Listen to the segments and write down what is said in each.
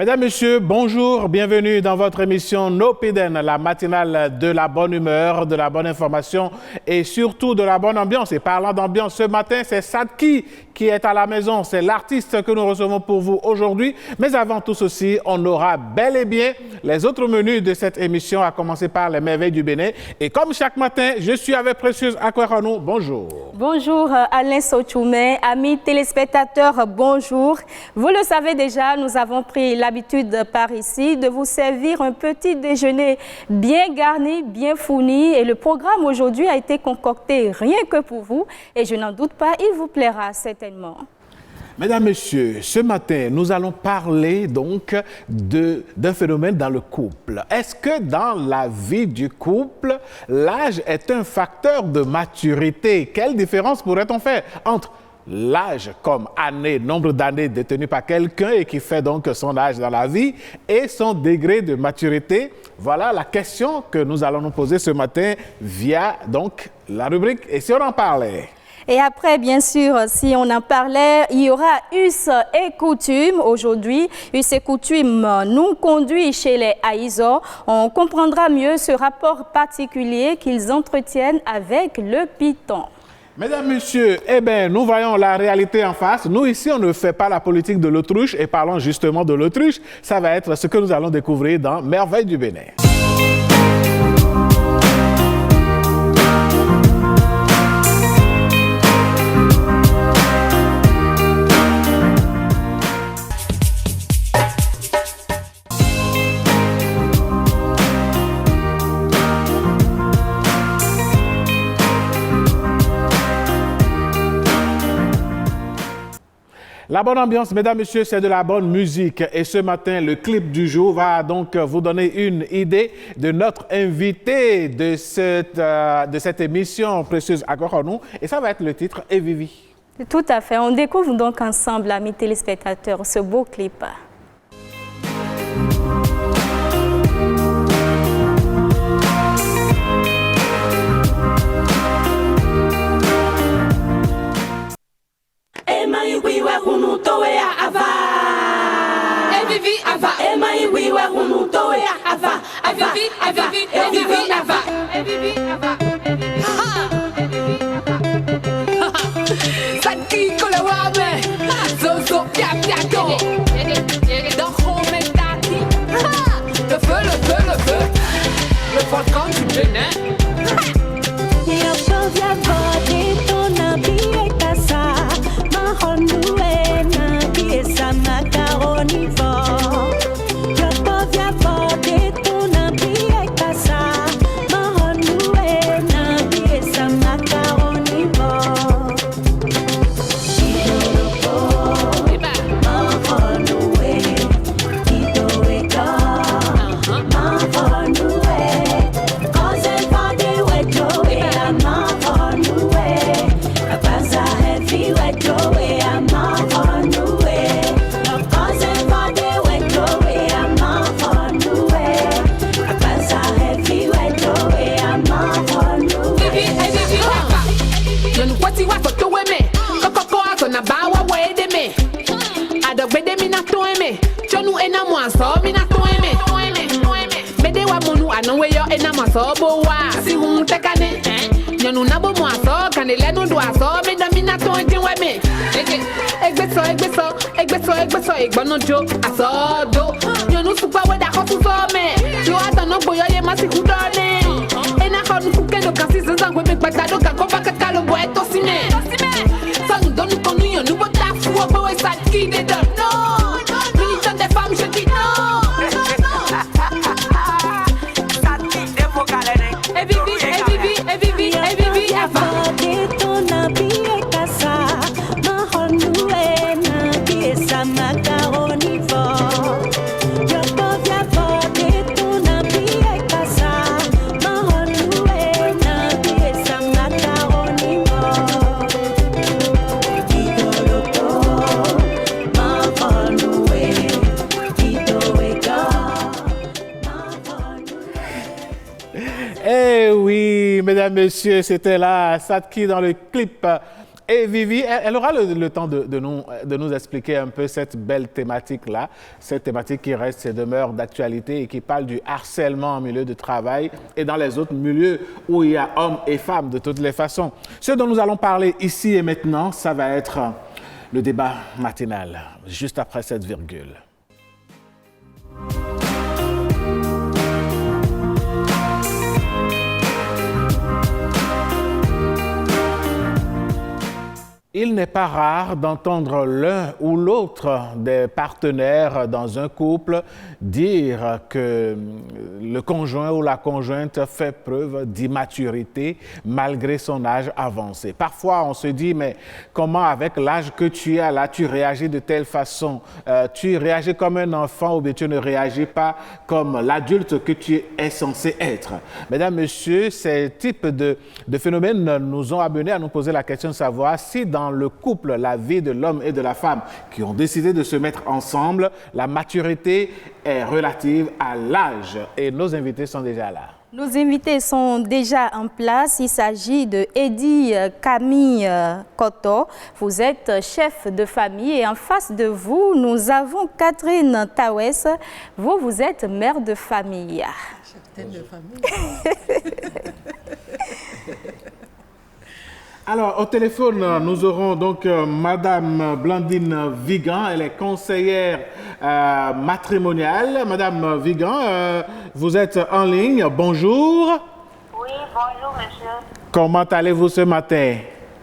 Mesdames, Messieurs, bonjour, bienvenue dans votre émission Nopiden, la matinale de la bonne humeur, de la bonne information et surtout de la bonne ambiance. Et parlant d'ambiance, ce matin, c'est Sadki qui est à la maison. C'est l'artiste que nous recevons pour vous aujourd'hui. Mais avant tout ceci, on aura bel et bien les autres menus de cette émission, à commencer par les merveilles du Bénin. Et comme chaque matin, je suis avec Précieuse Akoueranou. Bonjour. Bonjour Alain Sochoumé, amis téléspectateurs, bonjour. Vous le savez déjà, nous avons pris l'habitude par ici de vous servir un petit déjeuner bien garni, bien fourni. Et le programme aujourd'hui a été concocté rien que pour vous. Et je n'en doute pas, il vous plaira certainement. Mesdames, Messieurs, ce matin, nous allons parler donc d'un phénomène dans le couple. Est-ce que dans la vie du couple, l'âge est un facteur de maturité? Quelle différence pourrait-on faire entre l'âge comme année, nombre d'années détenues par quelqu'un et qui fait donc son âge dans la vie et son degré de maturité? Voilà la question que nous allons nous poser ce matin via donc la rubrique « Et si on en parlait ?» Et après, bien sûr, si on en parlait, il y aura Us et coutumes aujourd'hui. Us et coutumes nous conduit chez les Aïzo. On comprendra mieux ce rapport particulier qu'ils entretiennent avec le python. Mesdames, Messieurs, eh bien, nous voyons la réalité en face. Nous, ici, on ne fait pas la politique de l'autruche et parlons justement de l'autruche. Ça va être ce que nous allons découvrir dans Merveilles du Bénin. La bonne ambiance, mesdames, messieurs, c'est de la bonne musique. Et ce matin, le clip du jour va donc vous donner une idée de notre invité de cette émission Précieuse Akoueranou. Et ça va être le titre « Et Vivi ». Tout à fait. On découvre donc ensemble, amis téléspectateurs, ce beau clip. Eh oui, mesdames, messieurs, c'était là Sadki dans le clip Et Vivi, elle aura le temps de nous expliquer un peu cette belle thématique-là, cette thématique qui reste et demeure d'actualité et qui parle du harcèlement en milieu de travail et dans les autres milieux où il y a hommes et femmes de toutes les façons. Ce dont nous allons parler ici et maintenant, ça va être le débat matinal, juste après cette virgule. Il n'est pas rare d'entendre l'un ou l'autre des partenaires dans un couple dire que le conjoint ou la conjointe fait preuve d'immaturité malgré son âge avancé. Parfois, on se dit, mais comment avec l'âge que tu as là, tu réagis de telle façon? Tu réagis comme un enfant ou bien tu ne réagis pas comme l'adulte que tu es censé être? Mesdames, Messieurs, ces types de phénomènes nous ont amenés à nous poser la question de savoir si dans le couple, la vie de l'homme et de la femme qui ont décidé de se mettre ensemble, la maturité est relative à l'âge. Et nos invités sont déjà là. Nos invités sont déjà en place. Il s'agit de Eddie Camille Koto. Vous êtes chef de famille et en face de vous, nous avons Catherine Tawes. Vous êtes mère de famille. Chef de famille. Alors, au téléphone, nous aurons donc Madame Blandine Vigan, elle est conseillère matrimoniale. Madame Vigan, vous êtes en ligne. Bonjour. Oui, bonjour monsieur. Comment allez-vous ce matin?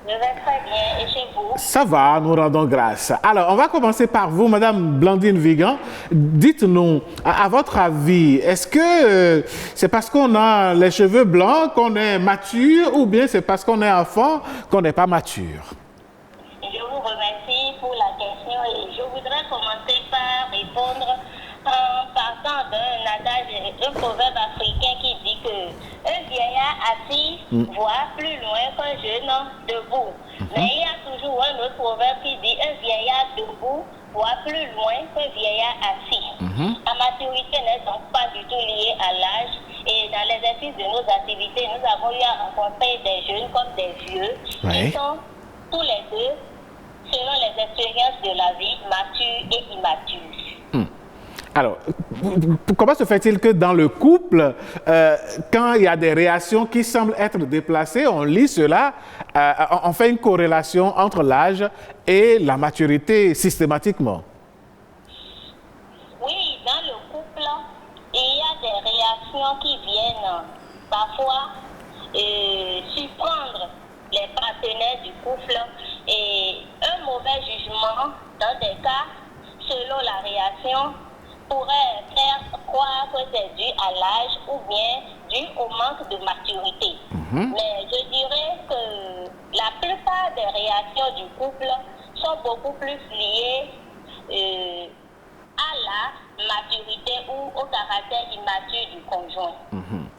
Je vais très bien. Et chez vous? Ça va, nous rendons grâce. Alors, on va commencer par vous, Madame Blandine Vigan. Dites-nous, à votre avis, est-ce que c'est parce qu'on a les cheveux blancs qu'on est mature ou bien c'est parce qu'on est enfant qu'on n'est pas mature? Je vous remercie pour la question et je voudrais commencer par répondre en partant d'un adage, un proverbe africain qui dit que un vieillard assis voit plus loin qu'un jeune debout. Mais il y a toujours un autre proverbe qui dit un vieillard debout voit plus loin qu'un vieillard assis. La maturité n'est donc pas du tout liée à l'âge et dans l'exercice de nos activités, nous avons eu à rencontrer des jeunes comme des vieux qui sont tous les deux, selon les expériences de la vie, matures et immatures. Alors, comment se fait-il que dans le couple, quand il y a des réactions qui semblent être déplacées, on lit cela, on fait une corrélation entre l'âge et la maturité systématiquement? Oui, dans le couple, il y a des réactions qui viennent parfois surprendre les partenaires du couple et un mauvais jugement dans des cas, selon la réaction, pourrait faire croire que c'est dû à l'âge ou bien dû au manque de maturité. Mais je dirais que la plupart des réactions du couple sont beaucoup plus liées à la maturité ou au caractère immature du conjoint.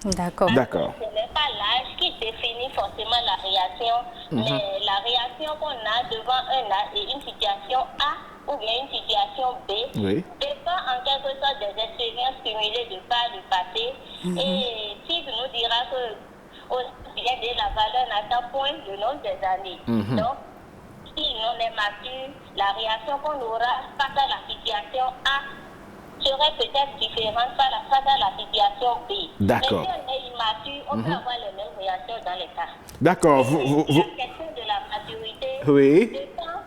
D'accord. D'accord. Ce n'est pas l'âge qui définit forcément la réaction, mais la réaction qu'on a devant un âge et une situation A ou bien une situation B dépend en quelque sorte des expériences cumulées de par le passé. Et Steve nous dira que bien de la valeur n'atteint point le nombre des années. Donc, si l'on est mature, la réaction qu'on aura face à la situation A serait peut-être différente face à la situation B. D'accord. Mais si on est immature, on peut avoir les mêmes réactions dans les cas. D'accord. La question de la maturité dépend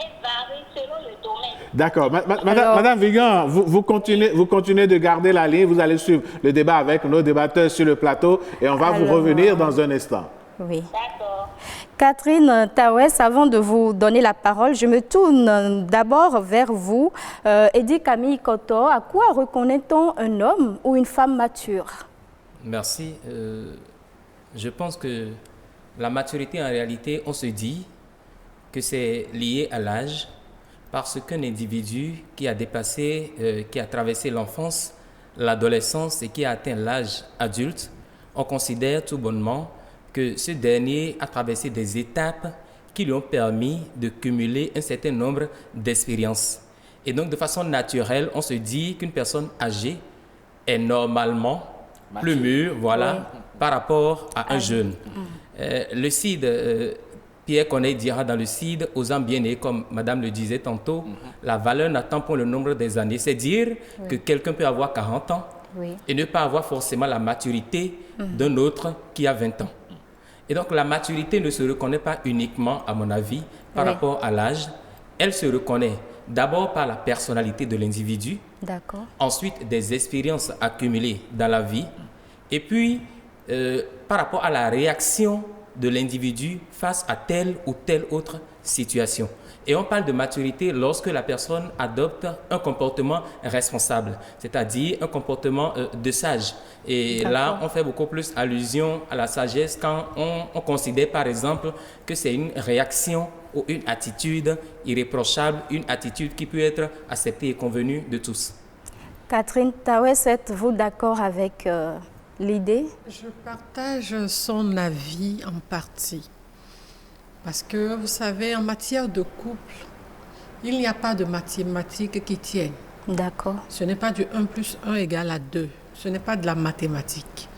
et varie selon le domaine. D'accord. Madame Vigan, vous continuez de garder la ligne. Vous allez suivre le débat avec nos débatteurs sur le plateau et on va vous revenir dans un instant. Oui. D'accord. Catherine Tawes, avant de vous donner la parole, je me tourne d'abord vers vous. Eddie Camille Koto, à quoi reconnaît-on un homme ou une femme mature? Merci. Je pense que la maturité, en réalité, on se dit que c'est lié à l'âge parce qu'un individu qui a dépassé, qui a traversé l'enfance, l'adolescence et qui a atteint l'âge adulte, on considère tout bonnement que ce dernier a traversé des étapes qui lui ont permis de cumuler un certain nombre d'expériences. Et donc, de façon naturelle, on se dit qu'une personne âgée est normalement plus mûre, par rapport à un jeune. Le CID Pierre Corneille dira dans le Cide, aux âmes bien-nées, comme Madame le disait tantôt, la valeur n'attend pas le nombre des années. C'est dire que quelqu'un peut avoir 40 ans et ne pas avoir forcément la maturité d'un autre qui a 20 ans. Et donc la maturité ne se reconnaît pas uniquement, à mon avis, par rapport à l'âge. Elle se reconnaît d'abord par la personnalité de l'individu, ensuite des expériences accumulées dans la vie, et puis par rapport à la réaction de l'individu face à telle ou telle autre situation. Et on parle de maturité lorsque la personne adopte un comportement responsable, c'est-à-dire un comportement de sage. Et là, on fait beaucoup plus allusion à la sagesse quand on considère par exemple que c'est une réaction ou une attitude irréprochable, une attitude qui peut être acceptée et convenue de tous. Catherine Tawes, êtes-vous d'accord avec l'idée? Je partage son avis en partie. Parce que, vous savez, en matière de couple, il n'y a pas de mathématiques qui tiennent. D'accord. Ce n'est pas du 1 plus 1 égale à 2. Ce n'est pas de la mathématique.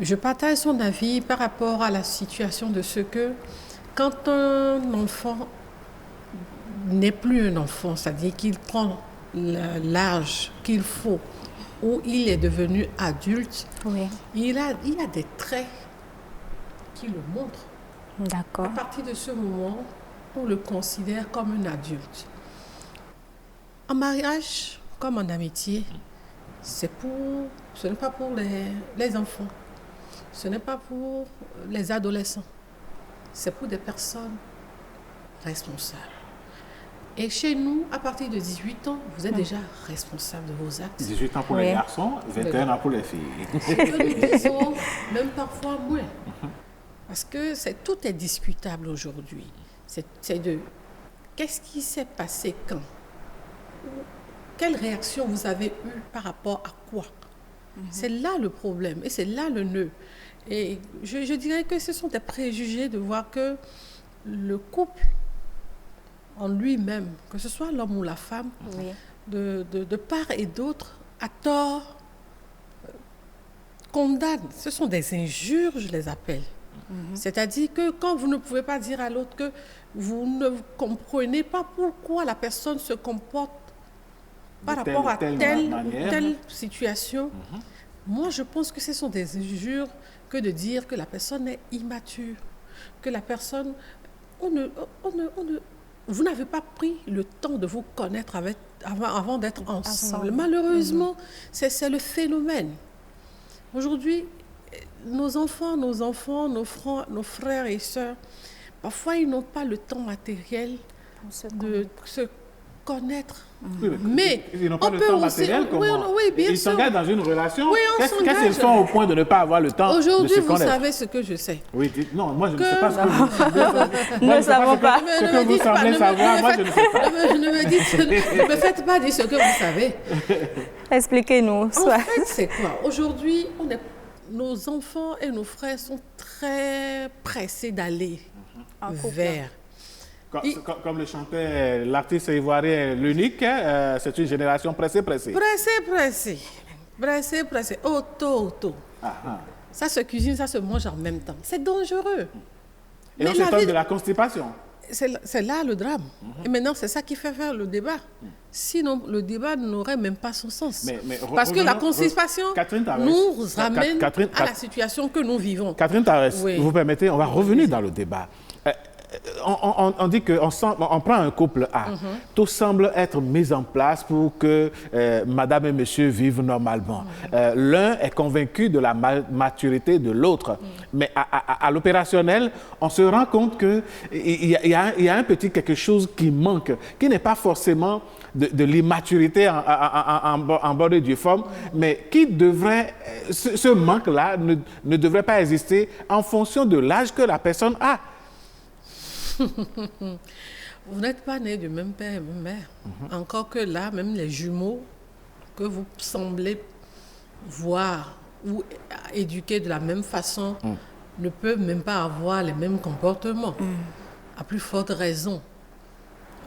Je partage son avis par rapport à la situation de ce que, quand un enfant n'est plus un enfant, c'est-à-dire qu'il prend l'âge qu'il faut, où il est devenu adulte, il a des traits qui le montrent. D'accord. À partir de ce moment, on le considère comme un adulte. En mariage, comme en amitié, ce n'est pas pour les enfants, ce n'est pas pour les adolescents, c'est pour des personnes responsables. Et chez nous, à partir de 18 ans, vous êtes déjà responsable de vos actes. 18 ans pour les garçons, 21 ans pour les filles. Ce que nous disons, même parfois moins. Parce que tout est discutable aujourd'hui. C'est de qu'est-ce qui s'est passé quand? Quelle réaction vous avez eue par rapport à quoi? C'est là le problème et c'est là le nœud. Et je dirais que ce sont des préjugés de voir que le couple en lui-même, que ce soit l'homme ou la femme, de part et d'autre, à tort, condamne. Ce sont des injures, je les appelle. C'est-à-dire que quand vous ne pouvez pas dire à l'autre que vous ne comprenez pas pourquoi la personne se comporte par rapport à telle situation, moi je pense que ce sont des injures que de dire que la personne est immature, que la personne... vous n'avez pas pris le temps de vous connaître avant d'être ensemble. Malheureusement, c'est le phénomène. Aujourd'hui, nos enfants, nos frères et sœurs, parfois ils n'ont pas le temps matériel de se connaître. Mais ils n'ont pas on le peut temps aussi... matériel, bien ils sûr. s'engagent dans une relation. Oui, on Qu'est-ce qu'ils font au point de ne pas avoir le temps de se connaître? Aujourd'hui, vous savez ce que je sais. Oui, non, moi je ne sais pas ce que vous savez. Nous ne savons pas. Ce que vous semblez savoir, moi je ne sais pas. Ne me faites pas dire ce que vous savez. Expliquez-nous. En fait, c'est quoi? Aujourd'hui, nos enfants et nos frères sont très pressés d'aller vers... Comme le chantait l'artiste ivoirien l'unique, c'est une génération pressée. Pressé. Auto. Ça se cuisine, ça se mange en même temps. C'est dangereux. Et on s'étonne de la constipation. C'est là le drame. Et maintenant, c'est ça qui fait faire le débat. Sinon, le débat n'aurait même pas son sens. Parce que la constipation nous ramène à la situation que nous vivons. Catherine Tawes, vous permettez, on va revenir dans le débat. On dit qu'on prend un couple A. Tout semble être mis en place pour que madame et monsieur vivent normalement. L'un est convaincu de la maturité de l'autre. Mais à l'opérationnel, on se rend compte qu'il y a un petit quelque chose qui manque, qui n'est pas forcément de l'immaturité en bonne et due forme, mais qui devrait, ce manque-là ne devrait pas exister en fonction de l'âge que la personne a. Vous n'êtes pas nés du même père et même mère. Encore que là, même les jumeaux que vous semblez voir ou éduquer de la même façon ne peuvent même pas avoir les mêmes comportements. À plus forte raison,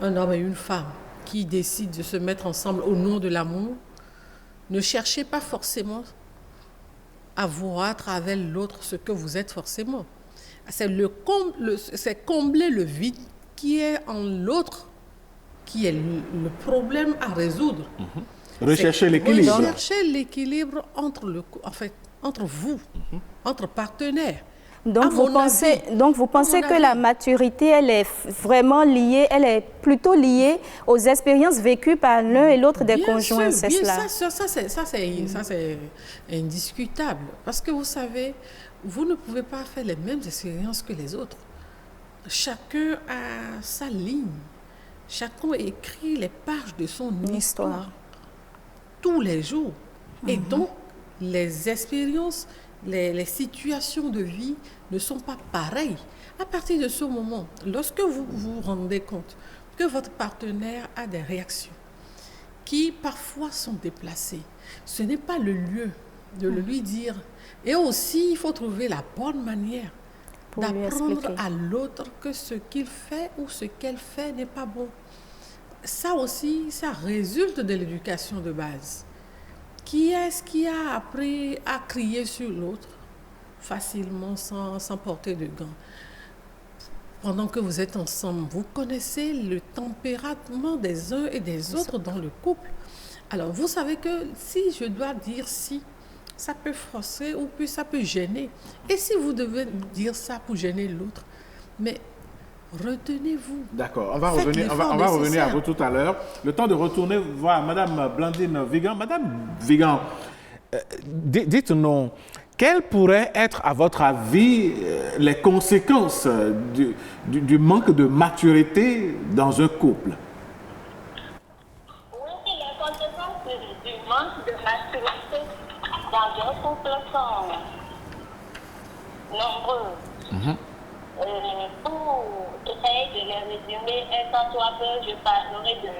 un homme et une femme qui décident de se mettre ensemble au nom de l'amour, ne cherchez pas forcément à voir à travers l'autre ce que vous êtes forcément. C'est combler le vide qui est en l'autre, qui est le problème à résoudre. Rechercher l'équilibre. Rechercher l'équilibre entre vous, entre partenaires. Donc vous pensez que la maturité, elle est vraiment liée, elle est plutôt liée aux expériences vécues par l'un et l'autre des conjoints, c'est cela? Ça, c'est indiscutable. Parce que vous savez, vous ne pouvez pas faire les mêmes expériences que les autres. Chacun a sa ligne. Chacun écrit les pages de son histoire tous les jours. Et donc, les expériences, les situations de vie ne sont pas pareilles. À partir de ce moment, lorsque vous vous rendez compte que votre partenaire a des réactions qui parfois sont déplacées, ce n'est pas le lieu de le lui dire. Et aussi, il faut trouver la bonne manière d'apprendre à l'autre que ce qu'il fait ou ce qu'elle fait n'est pas bon. Ça aussi, ça résulte de l'éducation de base. Qui est-ce qui a appris à crier sur l'autre facilement, sans porter de gants? Pendant que vous êtes ensemble, vous connaissez le tempérament des uns et des autres dans le couple. Alors, vous savez que si je dois dire si, ça peut frustrer ou puis ça peut gêner. Et si vous devez dire ça pour gêner l'autre, mais retenez-vous. D'accord, on va revenir à vous tout à l'heure. Le temps de retourner voir Madame Blandine Vigan. Madame Vigan, dites-nous, quelles pourraient être, à votre avis, les conséquences du manque de maturité dans un couple? Oui, les conséquences du manque de maturité dans un couple sont nombreuses. Pour essayer de les résumer, un tant soit peu, je parlerai de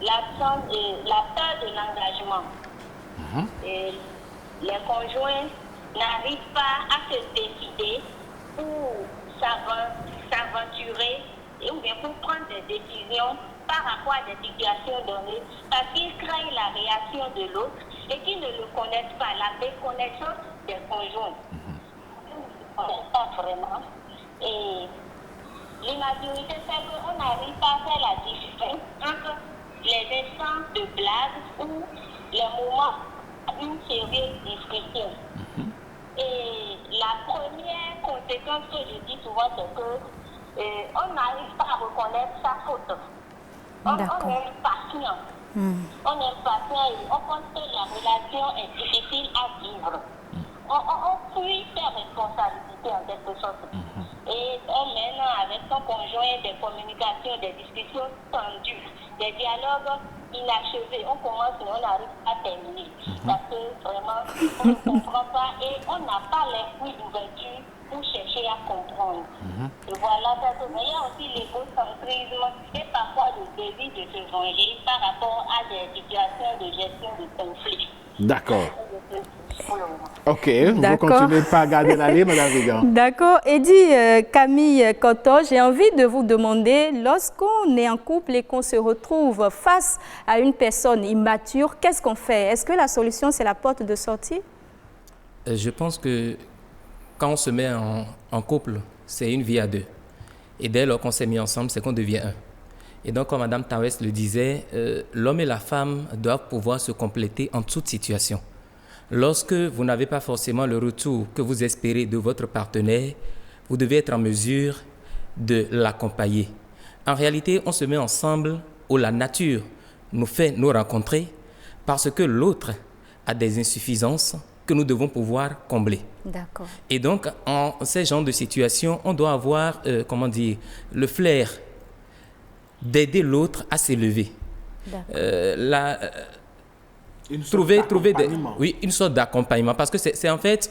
l'absence et la peur de l'engagement. Et les conjoints n'arrivent pas à se décider pour s'aventurer ou bien pour prendre des décisions par rapport à des situations données, parce qu'ils craignent la réaction de l'autre et qu'ils ne le connaissent pas, la méconnaissance des conjoints. Ils ne connaissent pas vraiment. Et l'immaturité fait qu'on n'arrive pas à faire la différence entre les instants de blague ou les moments d'une sérieuse discussion. Et la première conséquence que je dis souvent, c'est que on n'arrive pas à reconnaître sa faute. On est impatient. On est impatient et on pense que la relation est difficile à vivre. On fuit ses responsabilités en quelque sorte. Et on mène avec son conjoint des communications, des discussions tendues, des dialogues inachevés. On commence mais on n'arrive pas à terminer. Parce que vraiment, on ne comprend pas et on n'a pas l'esprit d'ouverture pour chercher à comprendre. Et voilà, mais il y a aussi l'égocentrisme et parfois le désir de se venger par rapport à des situations de gestion de conflits. D'accord. Ok, vous continuez pas à garder la ligne, Madame Vigan. D'accord. Eddy Camille Koto, j'ai envie de vous demander, lorsqu'on est en couple et qu'on se retrouve face à une personne immature, qu'est-ce qu'on fait? Est-ce que la solution, c'est la porte de sortie? Je pense que quand on se met en couple, c'est une vie à deux. Et dès lors qu'on s'est mis ensemble, c'est qu'on devient un. Et donc, comme Mme Tawes le disait, l'homme et la femme doivent pouvoir se compléter en toute situation. Lorsque vous n'avez pas forcément le retour que vous espérez de votre partenaire, vous devez être en mesure de l'accompagner. En réalité, on se met ensemble où la nature nous fait nous rencontrer parce que l'autre a des insuffisances que nous devons pouvoir combler. D'accord. Et donc, en ces genres de situations, on doit avoir, le flair d'aider l'autre à s'élever. Trouver une sorte d'accompagnement, parce que c'est en fait,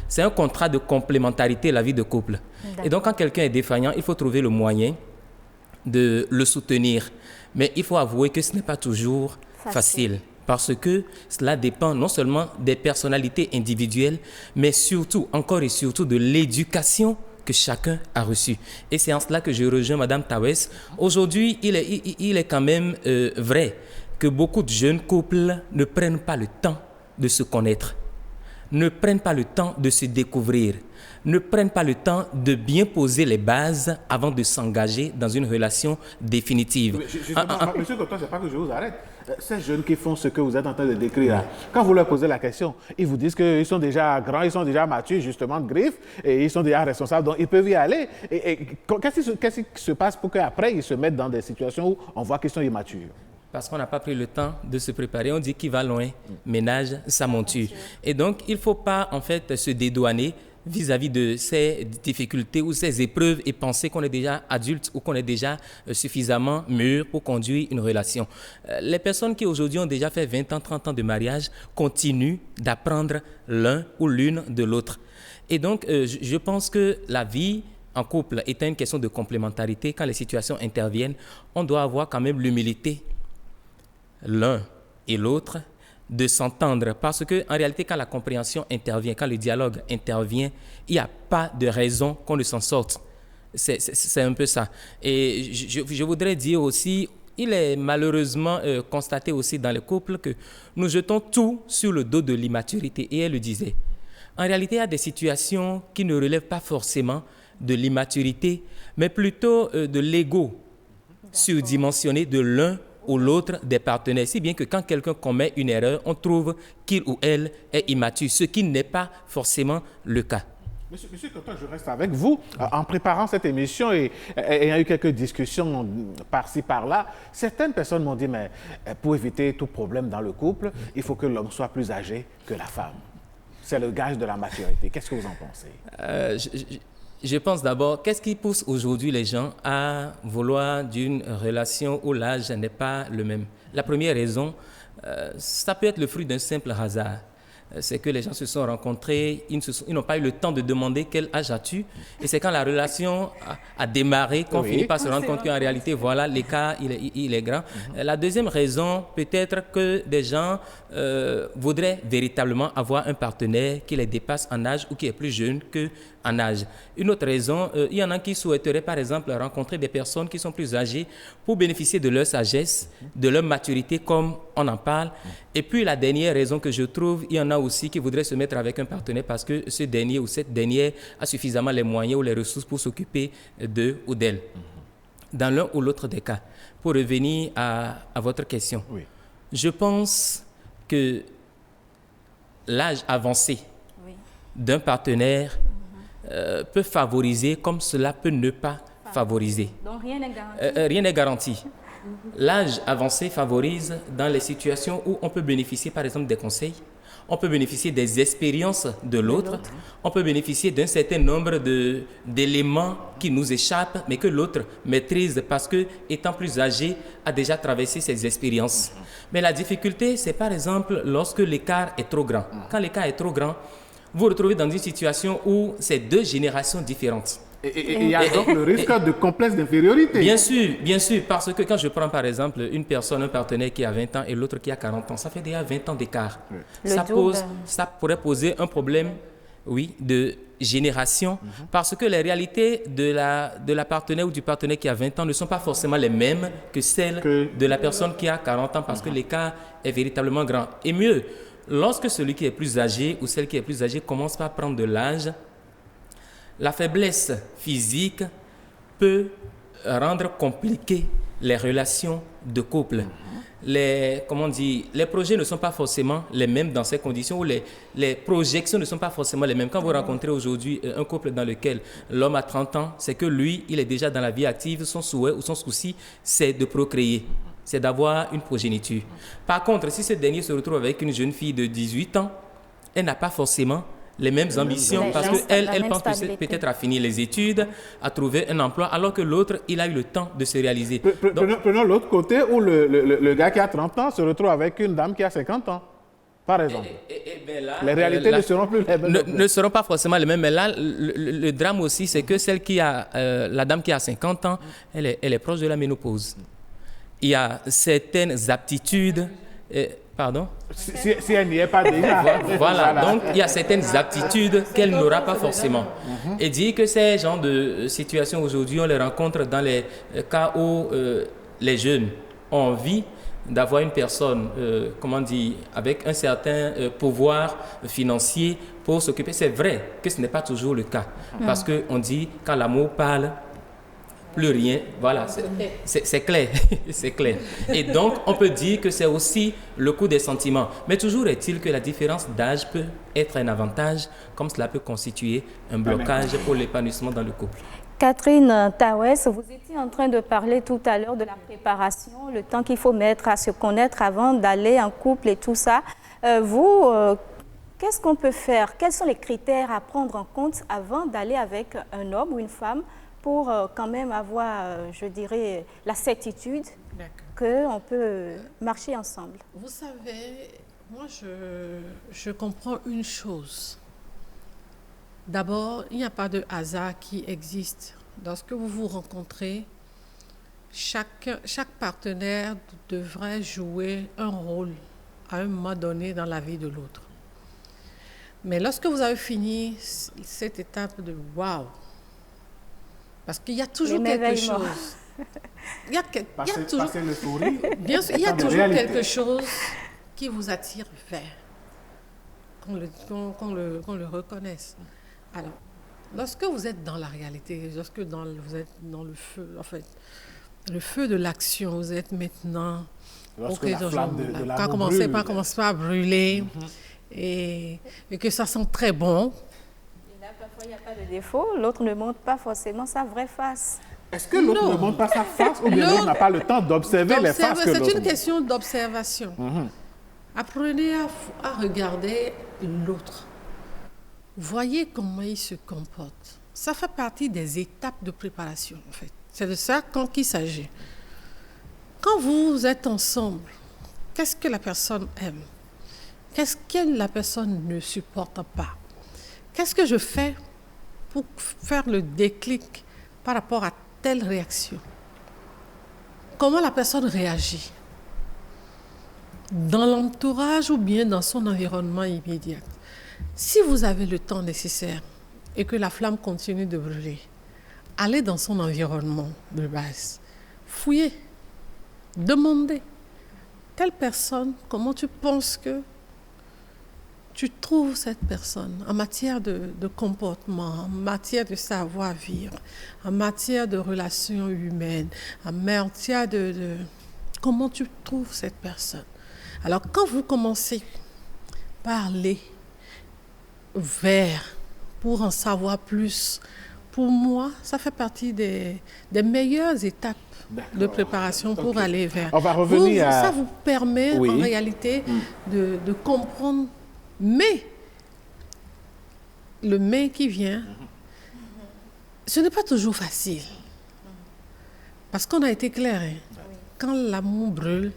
c'est un contrat de complémentarité, la vie de couple. Et donc, quand quelqu'un est défaillant, il faut trouver le moyen de le soutenir. Mais il faut avouer que ce n'est pas toujours facile, parce que cela dépend non seulement des personnalités individuelles, mais surtout, encore et surtout, de l'éducation que chacun a reçu. Et c'est en cela que je rejoins Mme Tawes. Aujourd'hui, il est quand même vrai que beaucoup de jeunes couples ne prennent pas le temps de se connaître. ne prennent pas le temps de se découvrir, ne prennent pas le temps de bien poser les bases avant de s'engager dans une relation définitive. Monsieur Coton, c'est pas que je vous arrête. Ces jeunes qui font ce que vous êtes en train de décrire là, quand vous leur posez la question, ils vous disent qu'ils sont déjà grands, ils sont déjà matures, justement, de griffes, et ils sont déjà responsables, donc ils peuvent y aller. Qu'est-ce qui se passe pour qu'après, ils se mettent dans des situations où on voit qu'ils sont immatures? Parce qu'on n'a pas pris le temps de se préparer. On dit qu'il va loin, ménage sa monture. Et donc, il ne faut pas, en fait, se dédouaner vis-à-vis de ces difficultés ou ces épreuves et penser qu'on est déjà adulte ou qu'on est déjà suffisamment mûr pour conduire une relation. Les personnes qui aujourd'hui ont déjà fait 20 ans, 30 ans de mariage continuent d'apprendre l'un ou l'une de l'autre. Et donc, je pense que la vie en couple étant une question de complémentarité, quand les situations interviennent, on doit avoir quand même l'humilité, l'un et l'autre, de s'entendre, parce que en réalité, quand la compréhension intervient, quand le dialogue intervient, il n'y a pas de raison qu'on ne s'en sorte. C'est un peu ça. Et je voudrais dire aussi, il est malheureusement constaté aussi dans les couples que nous jetons tout sur le dos de l'immaturité. Et elle le disait. En réalité, il y a des situations qui ne relèvent pas forcément de l'immaturité, mais plutôt de l'ego surdimensionné de l'un ou l'autre des partenaires, si bien que quand quelqu'un commet une erreur, on trouve qu'il ou elle est immature, ce qui n'est pas forcément le cas. Monsieur Coton, je reste avec vous. En préparant cette émission et ayant eu quelques discussions par-ci, par-là, certaines personnes m'ont dit, mais pour éviter tout problème dans le couple, il faut que l'homme soit plus âgé que la femme. C'est le gage de la maturité. Qu'est-ce que vous en pensez? Je pense d'abord, qu'est-ce qui pousse aujourd'hui les gens à vouloir d'une relation où l'âge n'est pas le même? La première raison, ça peut être le fruit d'un simple hasard. C'est que les gens se sont rencontrés, ils n'ont pas eu le temps de demander quel âge as-tu. Et c'est quand la relation a démarré qu'on finit par se rendre compte qu'en réalité, voilà, l'écart, il est grand. La deuxième raison, peut-être que des gens voudraient véritablement avoir un partenaire qui les dépasse en âge ou qui est plus jeune qu'en âge. Une autre raison, il y en a qui souhaiteraient par exemple rencontrer des personnes qui sont plus âgées pour bénéficier de leur sagesse, de leur maturité comme on en parle. Et puis la dernière raison que je trouve, il y en a aussi qui voudraient se mettre avec un partenaire parce que ce dernier ou cette dernière a suffisamment les moyens ou les ressources pour s'occuper d'eux ou d'elle. Dans l'un ou l'autre des cas, pour revenir à votre question, je pense que l'âge avancé d'un partenaire peut favoriser comme cela peut ne pas favoriser. Donc rien n'est garanti. Rien n'est garanti. L'âge avancé favorise dans les situations où on peut bénéficier par exemple des conseils, on peut bénéficier des expériences de l'autre, on peut bénéficier d'un certain nombre d'éléments qui nous échappent mais que l'autre maîtrise parce que, étant plus âgé, a déjà traversé ces expériences. Mais la difficulté, c'est par exemple lorsque l'écart est trop grand. Quand l'écart est trop grand, vous vous retrouvez dans une situation où c'est deux générations différentes. Et il y a donc le risque de complexe d'infériorité. Bien sûr, parce que quand je prends par exemple une personne, un partenaire qui a 20 ans et l'autre qui a 40 ans, ça fait déjà 20 ans d'écart. Ça pourrait poser un problème, de génération, parce que les réalités de la partenaire ou du partenaire qui a 20 ans ne sont pas forcément les mêmes que celles de la personne qui a 40 ans, parce que l'écart est véritablement grand. Et mieux, lorsque celui qui est plus âgé ou celle qui est plus âgée commence par prendre de l'âge, la faiblesse physique peut rendre compliquées les relations de couple. Les projets ne sont pas forcément les mêmes dans ces conditions, où les projections ne sont pas forcément les mêmes. Quand vous rencontrez aujourd'hui un couple dans lequel l'homme a 30 ans, c'est que lui, il est déjà dans la vie active, son souhait ou son souci, c'est de procréer, c'est d'avoir une progéniture. Par contre, si ce dernier se retrouve avec une jeune fille de 18 ans, elle n'a pas forcément les mêmes ambitions parce qu'elle pense peut-être à finir les études, à trouver un emploi, alors que l'autre, il a eu le temps de se réaliser. Prenons l'autre côté où le gars qui a 30 ans se retrouve avec une dame qui a 50 ans, par exemple. Les réalités ne seront plus les mêmes. Ne seront pas forcément les mêmes, mais là, le drame aussi, c'est que la dame qui a 50 ans, elle est proche de la ménopause. Il y a certaines aptitudes... Pardon? Si elle n'y est pas déjà. Voilà, donc il y a certaines aptitudes qu'elle n'aura pas forcément. Et dire que ces genres de situations aujourd'hui, on les rencontre dans les cas où les jeunes ont envie d'avoir une personne, comment dire, avec un certain pouvoir financier pour s'occuper. C'est vrai que ce n'est pas toujours le cas. Parce qu'on dit, quand l'amour parle, plus rien, voilà, c'est clair, c'est clair. Et donc, on peut dire que c'est aussi le coût des sentiments. Mais toujours est-il que la différence d'âge peut être un avantage, comme cela peut constituer un blocage pour l'épanouissement dans le couple. Catherine Tawes, vous étiez en train de parler tout à l'heure de la préparation, le temps qu'il faut mettre à se connaître avant d'aller en couple et tout ça. Qu'est-ce qu'on peut faire? Quels sont les critères à prendre en compte avant d'aller avec un homme ou une femme pour quand même avoir, je dirais, la certitude qu'on peut marcher ensemble? Vous savez, moi je comprends une chose. D'abord, il n'y a pas de hasard qui existe. Lorsque vous vous rencontrez, chaque partenaire devrait jouer un rôle à un moment donné dans la vie de l'autre. Mais lorsque vous avez fini cette étape de « waouh », parce qu'il y a toujours quelque chose. Passer le sourire. Bien sûr, il y a toujours quelque chose qui vous attire vers, qu'on le reconnaisse. Alors, lorsque vous êtes dans la réalité, lorsque vous êtes dans le feu, en fait, le feu de l'action, vous êtes maintenant... Lorsque la flamme de l'amour commence pas à brûler et que ça sent très bon. Et là, parfois, il n'y a pas de défaut. L'autre ne montre pas forcément sa vraie face. Est-ce que l'autre ne montre pas sa face ou bien l'autre n'a pas le temps d'observer les faces que l'autre montre? C'est une question d'observation. Apprenez à regarder l'autre. Voyez comment il se comporte. Ça fait partie des étapes de préparation, en fait. C'est de ça qu'il s'agit. Quand vous êtes ensemble, qu'est-ce que la personne aime? Qu'est-ce que la personne ne supporte pas? Qu'est-ce que je fais pour faire le déclic par rapport à telle réaction? Comment la personne réagit? Dans l'entourage ou bien dans son environnement immédiat. Si vous avez le temps nécessaire et que la flamme continue de brûler, allez dans son environnement de base, fouillez, demandez. Telle personne, comment tu penses que tu trouves cette personne en matière de comportement, en matière de savoir-vivre, en matière de relations humaines, en matière de comment tu trouves cette personne? Alors, quand vous commencez par aller vers pour en savoir plus, pour moi, ça fait partie des meilleures étapes de préparation pour aller vers. On va revenir Ça vous permet en réalité de comprendre, mais le mais qui vient, ce n'est pas toujours facile. Parce qu'on a été clair, quand l'amour brûle,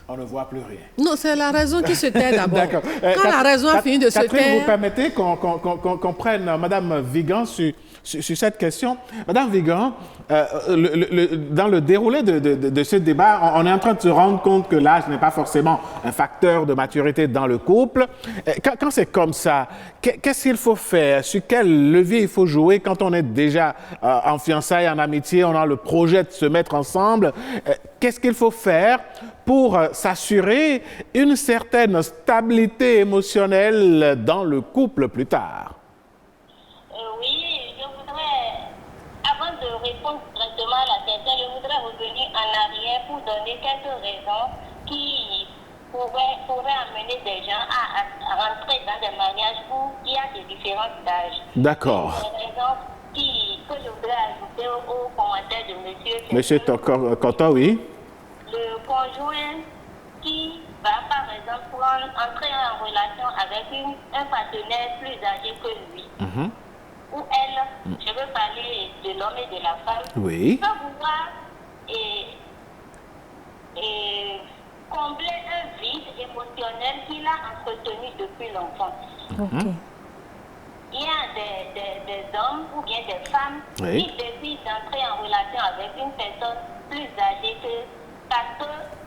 on ne voit plus rien. Non, c'est la raison qui se tait d'abord. D'accord. Quand la raison a fini de se taire... Vous permettez qu'on prenne Mme Vigan sur cette question. Mme Vigan, dans le déroulé de ce débat, on est en train de se rendre compte que l'âge n'est pas forcément un facteur de maturité dans le couple. Quand c'est comme ça, qu'est-ce qu'il faut faire? Sur quel levier il faut jouer quand on est déjà en fiançailles, en amitié, on a le projet de se mettre ensemble? Qu'est-ce qu'il faut faire pour s'assurer une certaine stabilité émotionnelle dans le couple plus tard? Oui, je voudrais, avant de répondre directement à la question, je voudrais revenir en arrière pour donner quelques raisons qui pourraient amener des gens à rentrer dans des mariages où il y a des différences d'âge. D'accord. Des raisons que je voudrais ajouter aux commentaires de monsieur. Monsieur Koto, oui. Le conjoint qui va, par exemple, entrer en relation avec un partenaire plus âgé que lui, ou elle, je veux parler de l'homme et de la femme, oui, va vouloir combler un vide émotionnel qu'il a entretenu depuis l'enfance. Il y a des hommes ou bien des femmes qui décident d'entrer en relation avec une personne plus âgée parce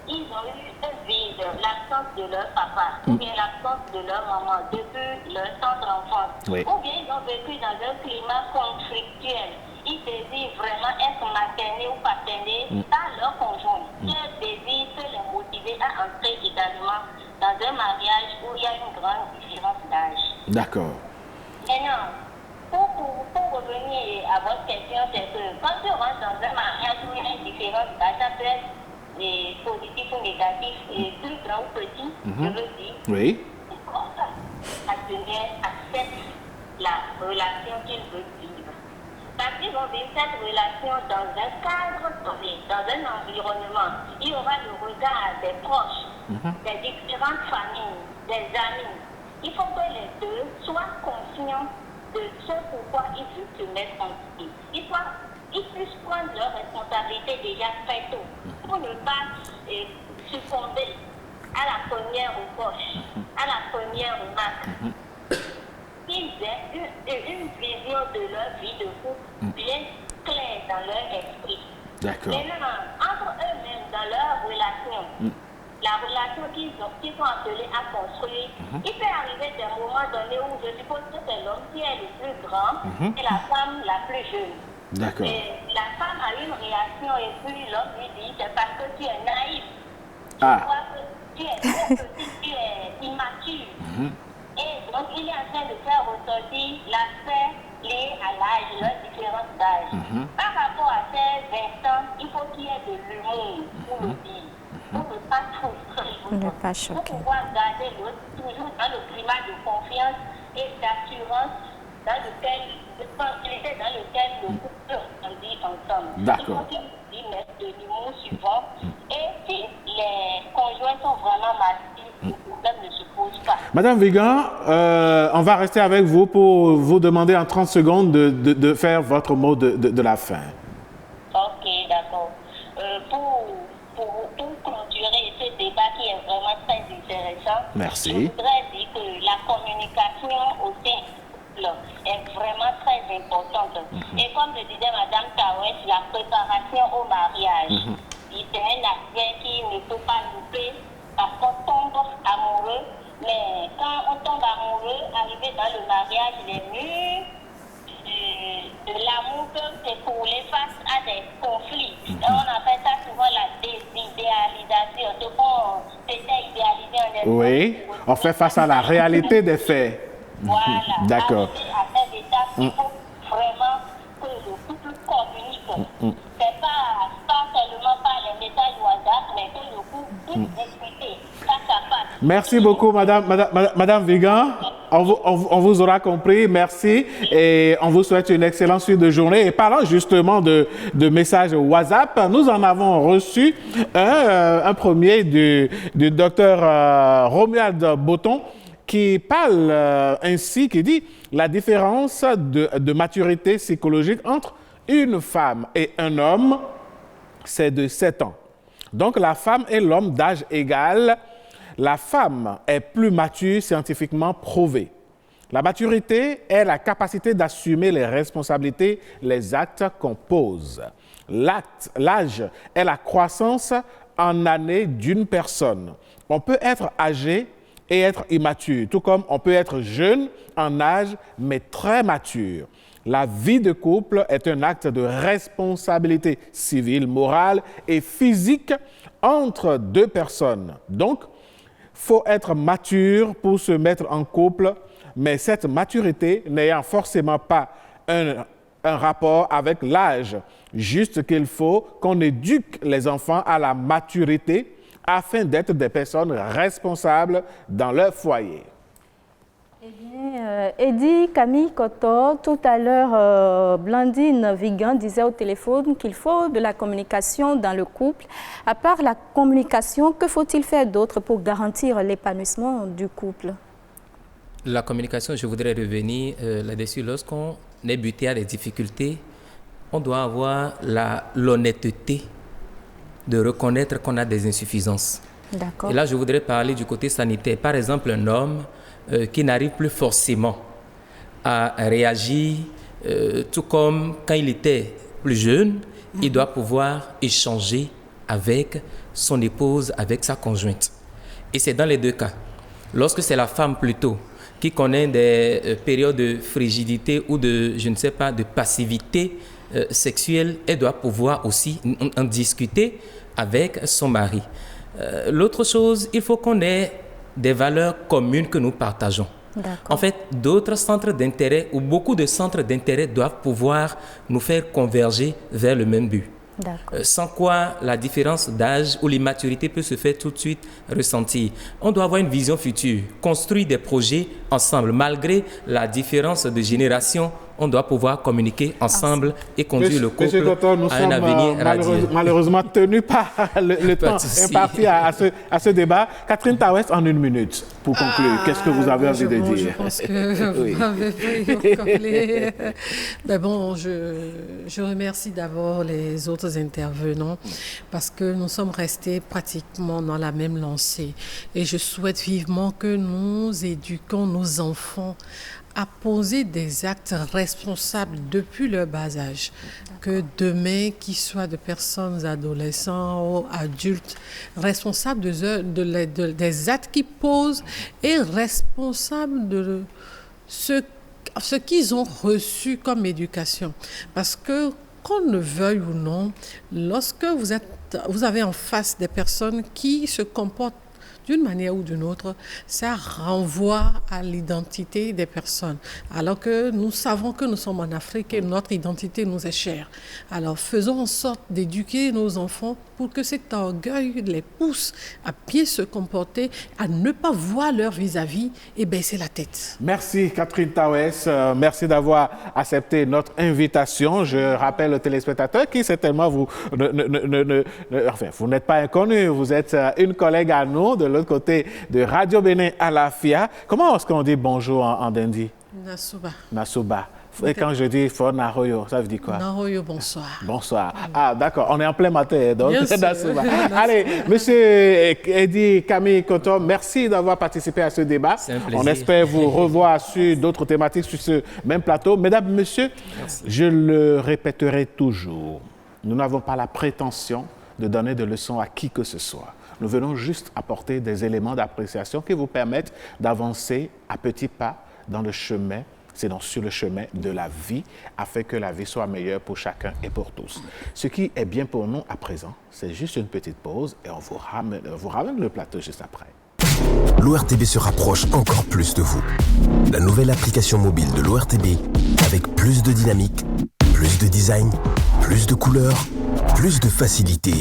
qu'ils ont eu un vide, l'absence de leur papa, ou bien l'absence de leur maman depuis leur tendre enfance, ou bien ils ont vécu dans un climat conflictuel. Ils désirent vraiment être maternés ou paternés par leur conjoint. Leur désir peut les motiver à D'accord. Maintenant, pour revenir à votre question, c'est que quand tu rentres dans un mariage où il y a une différence d'âge, ça peut être positif ou négatif, et plus grand ou petit, je veux dire. Oui. Quand la partenaire accepte la relation qu'il veut vivre, parce qu'ils vont vivre cette relation dans un cadre donné, dans un environnement. Il y aura le regard des proches, des différentes familles, des amis. Il faut que les deux soient conscients de ce pourquoi ils veulent se mettre en couple. Ils puissent prendre leurs responsabilités déjà très tôt pour ne pas succomber à la première reproche, à la première remarque. Qu'ils aient une vision de leur vie de couple bien claire dans leur esprit. D'accord. Maintenant, entre eux-mêmes, dans leur relation, la relation qu'ils sont appelés à construire, il peut arriver des moments donnés où je suppose que c'est l'homme qui est le plus grand et la femme la plus jeune. D'accord. Et la femme a une réaction et puis l'homme lui dit c'est parce que tu es naïf. Ah. Tu crois que tu es trop petit, tu es immature. Et donc il est en train de faire ressortir l'aspect lié à l'âge, leur différence d'âge. Par rapport à ces instants, il faut qu'il y ait de l'humour pour le dire. Pour ne pas frustrer, pour pouvoir garder l'autre toujours dans le climat de confiance et d'assurance dans lequel le couple grandit ensemble. D'accord. Il faut qu'il mette de l'humour suivant. Et si les conjoints sont vraiment massifs, le problème ne se pose pas. Madame Vigan, on va rester avec vous pour vous demander en 30 secondes de faire votre mot de la fin. Ok, d'accord. Pour clôturer ce débat qui est vraiment très intéressant, merci. Je voudrais dire que la communication au sein est vraiment très importante. Et comme le disait Madame Tawes, la préparation au mariage, c'est un aspect qui ne peut pas louper parce qu'on tombe amoureux. Mais quand on tombe amoureux, arrivé dans le mariage, les murs de l'amour peuvent s'écrouler face à des conflits. Et on appelle ça souvent la désidéalisation. Ce qu'on s'était idéalisé en esprit. Oui, on fait face à la réalité des faits. Voilà. D'accord. À cette étape, il faut vraiment que le couple communique. C'est pas seulement par les messages WhatsApp, mais que le couple puisse discuter face à face. Merci beaucoup, Madame Vigan. On vous aura compris. Merci. Et on vous souhaite une excellente suite de journée. Et parlant justement de messages WhatsApp, nous en avons reçu un premier du docteur Romuald Botton, qui parle ainsi, qui dit la différence de maturité psychologique entre une femme et un homme, c'est de 7 ans. Donc la femme et l'homme d'âge égal, la femme est plus mature, scientifiquement prouvé. La maturité est la capacité d'assumer les responsabilités, les actes qu'on pose. L'âge est la croissance en années d'une personne. On peut être âgé et être immature, tout comme on peut être jeune en âge, mais très mature. La vie de couple est un acte de responsabilité civile, morale et physique entre deux personnes. Donc, il faut être mature pour se mettre en couple, mais cette maturité n'ayant forcément pas un rapport avec l'âge. Juste qu'il faut qu'on éduque les enfants à la maturité afin d'être des personnes responsables dans leur foyer. Eh bien, Eddie Camille Koto, tout à l'heure, Blandine Vigan disait au téléphone qu'il faut de la communication dans le couple. À part la communication, que faut-il faire d'autre pour garantir l'épanouissement du couple? La communication, je voudrais revenir là-dessus. Lorsqu'on est buté à des difficultés, on doit avoir l'honnêteté de reconnaître qu'on a des insuffisances. D'accord. Et là, je voudrais parler du côté sanitaire. Par exemple, un homme qui n'arrive plus forcément à réagir tout comme quand il était plus jeune, il doit pouvoir échanger avec son épouse, avec sa conjointe. Et c'est dans les deux cas. Lorsque c'est la femme plutôt qui connaît des périodes de frigidité ou de, je ne sais pas, de passivité sexuelle, elle doit pouvoir aussi en discuter avec son mari. L'autre chose, il faut qu'on ait des valeurs communes que nous partageons. En fait, d'autres centres d'intérêt ou beaucoup de centres d'intérêt doivent pouvoir nous faire converger vers le même but. Sans quoi la différence d'âge ou l'immaturité peut se faire tout de suite ressentir. On doit avoir une vision future, construire des projets ensemble. Malgré la différence de génération, on doit pouvoir communiquer ensemble et conduire le couple nous à un avenir radieux. Malheureusement tenus par le temps imparti à ce débat. Catherine Tawes, en 1 minute, pour conclure, qu'est-ce que vous avez envie de dire? Je pense que vous m'avez fait recoller. Mais bon, je remercie d'abord les autres intervenants parce que nous sommes restés pratiquement dans la même lancée. Et je souhaite vivement que nous éduquons nos enfants à poser des actes responsables depuis leur bas âge. Que demain, qu'ils soient de personnes adolescents ou adultes, responsables des actes qu'ils posent et responsables de ce qu'ils ont reçu comme éducation. Parce que, qu'on le veuille ou non, lorsque vous avez en face des personnes qui se comportent d'une manière ou d'une autre, ça renvoie à l'identité des personnes. Alors que nous savons que nous sommes en Afrique et notre identité nous est chère. Alors faisons en sorte d'éduquer nos enfants pour que cet orgueil les pousse à bien se comporter, à ne pas voir leur vis-à-vis et baisser la tête. Merci Catherine Tawes, merci d'avoir accepté notre invitation. Je rappelle aux téléspectateurs qui certainement vous n'êtes pas inconnus, vous êtes une collègue à nous de l'autre côté de Radio Bénin Alafia. Comment est-ce qu'on dit bonjour en Dindi? Nasuba. Nasuba. Et quand je dis Fort Naroyo, ça veut dire quoi? Naroyo, bonsoir. Bonsoir. Ah, d'accord, on est en plein matin, donc c'est Nasuba. Allez, monsieur Eddy Camille Koto, merci d'avoir participé à ce débat. C'est un plaisir. On espère vous revoir sur d'autres thématiques sur ce même plateau. Mesdames, messieurs, je le répéterai toujours, nous n'avons pas la prétention de donner de leçons à qui que ce soit. Nous venons juste apporter des éléments d'appréciation qui vous permettent d'avancer à petits pas dans le chemin, c'est donc sur le chemin de la vie, afin que la vie soit meilleure pour chacun et pour tous. Ce qui est bien pour nous à présent, c'est juste une petite pause et on vous ramène le plateau juste après. L'ORTB se rapproche encore plus de vous. La nouvelle application mobile de l'ORTB, avec plus de dynamique, plus de design, plus de couleurs, plus de facilité.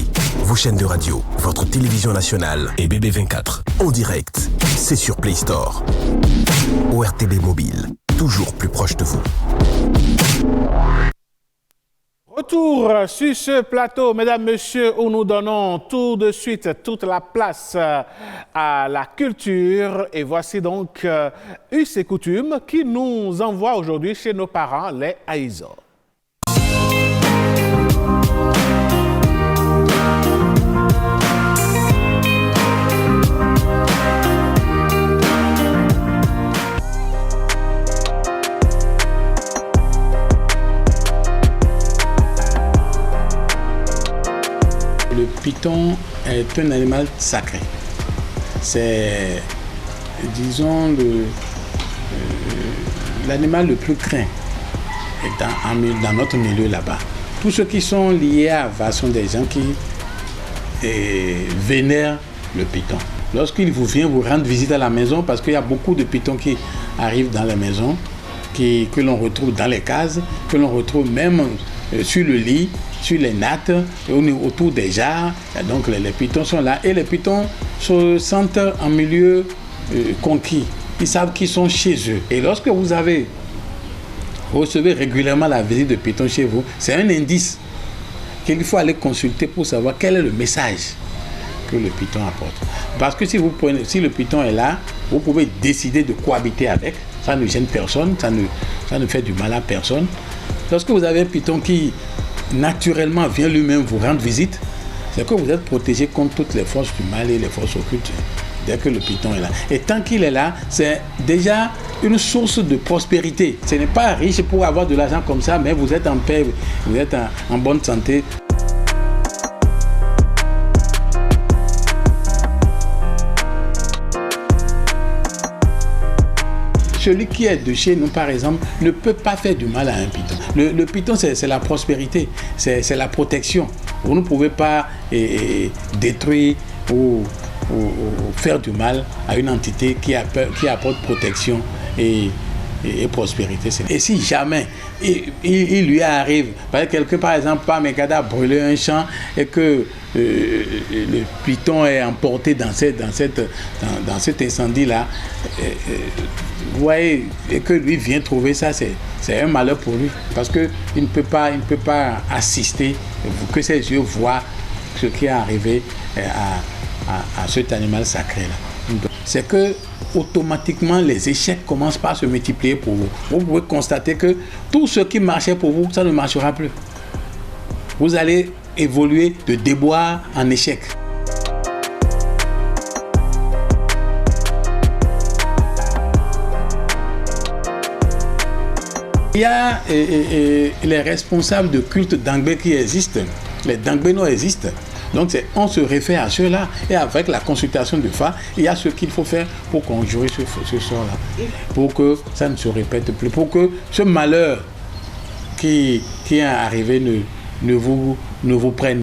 Vos chaînes de radio, votre télévision nationale et BB24 en direct, c'est sur Play Store. ORTB Mobile, toujours plus proche de vous. Retour sur ce plateau, mesdames, messieurs, où nous donnons tout de suite toute la place à la culture. Et voici donc Us et Coutumes qui nous envoie aujourd'hui chez nos parents, les Aïzor. Le python est un animal sacré. C'est, disons, l'animal le plus craint dans notre milieu là-bas. Tous ceux qui sont liés à Ava sont des gens qui vénèrent le python. Lorsqu'il vous vient vous rendre visite à la maison, parce qu'il y a beaucoup de pythons qui arrivent dans les maisons, que l'on retrouve dans les cases, que l'on retrouve même sur le lit, sur les nattes, autour des jarres. Donc les pythons sont là et les pythons se sentent en milieu conquis. Ils savent qu'ils sont chez eux. Et lorsque vous recevez régulièrement la visite de pythons chez vous, c'est un indice qu'il faut aller consulter pour savoir quel est le message que le python apporte. Parce que si le python est là, vous pouvez décider de cohabiter avec. Ça ne gêne personne, ça ne fait du mal à personne. Lorsque vous avez un python qui naturellement vient lui-même vous rendre visite, c'est que vous êtes protégé contre toutes les forces du mal et les forces occultes dès que le python est là. Et tant qu'il est là, c'est déjà une source de prospérité. Ce n'est pas riche pour avoir de l'argent comme ça, mais vous êtes en paix, vous êtes en bonne santé. Celui qui est de chez nous, par exemple, ne peut pas faire du mal à un python. Le python, c'est la prospérité, c'est la protection. Vous ne pouvez pas détruire ou faire du mal à une entité qui apporte protection et prospérité. Et si jamais il lui arrive, quelqu'un par exemple, Pamekada a brûlé un champ et que le python est emporté dans cet incendie-là, vous voyez, et que lui vient trouver ça, c'est un malheur pour lui, parce qu'il ne peut pas assister, que ses yeux voient ce qui est arrivé à cet animal sacré-là. C'est que automatiquement les échecs commencent par se multiplier pour vous. Vous pouvez constater que tout ce qui marchait pour vous, ça ne marchera plus. Vous allez évoluer de déboire en échec. Il y a les responsables de culte d'Angbé qui existent. Les Dangbéno existent. Donc on se réfère à ceux-là et avec la consultation de Fa, il y a ce qu'il faut faire pour conjurer ce sort-là, pour que ça ne se répète plus, pour que ce malheur qui est arrivé ne vous prenne.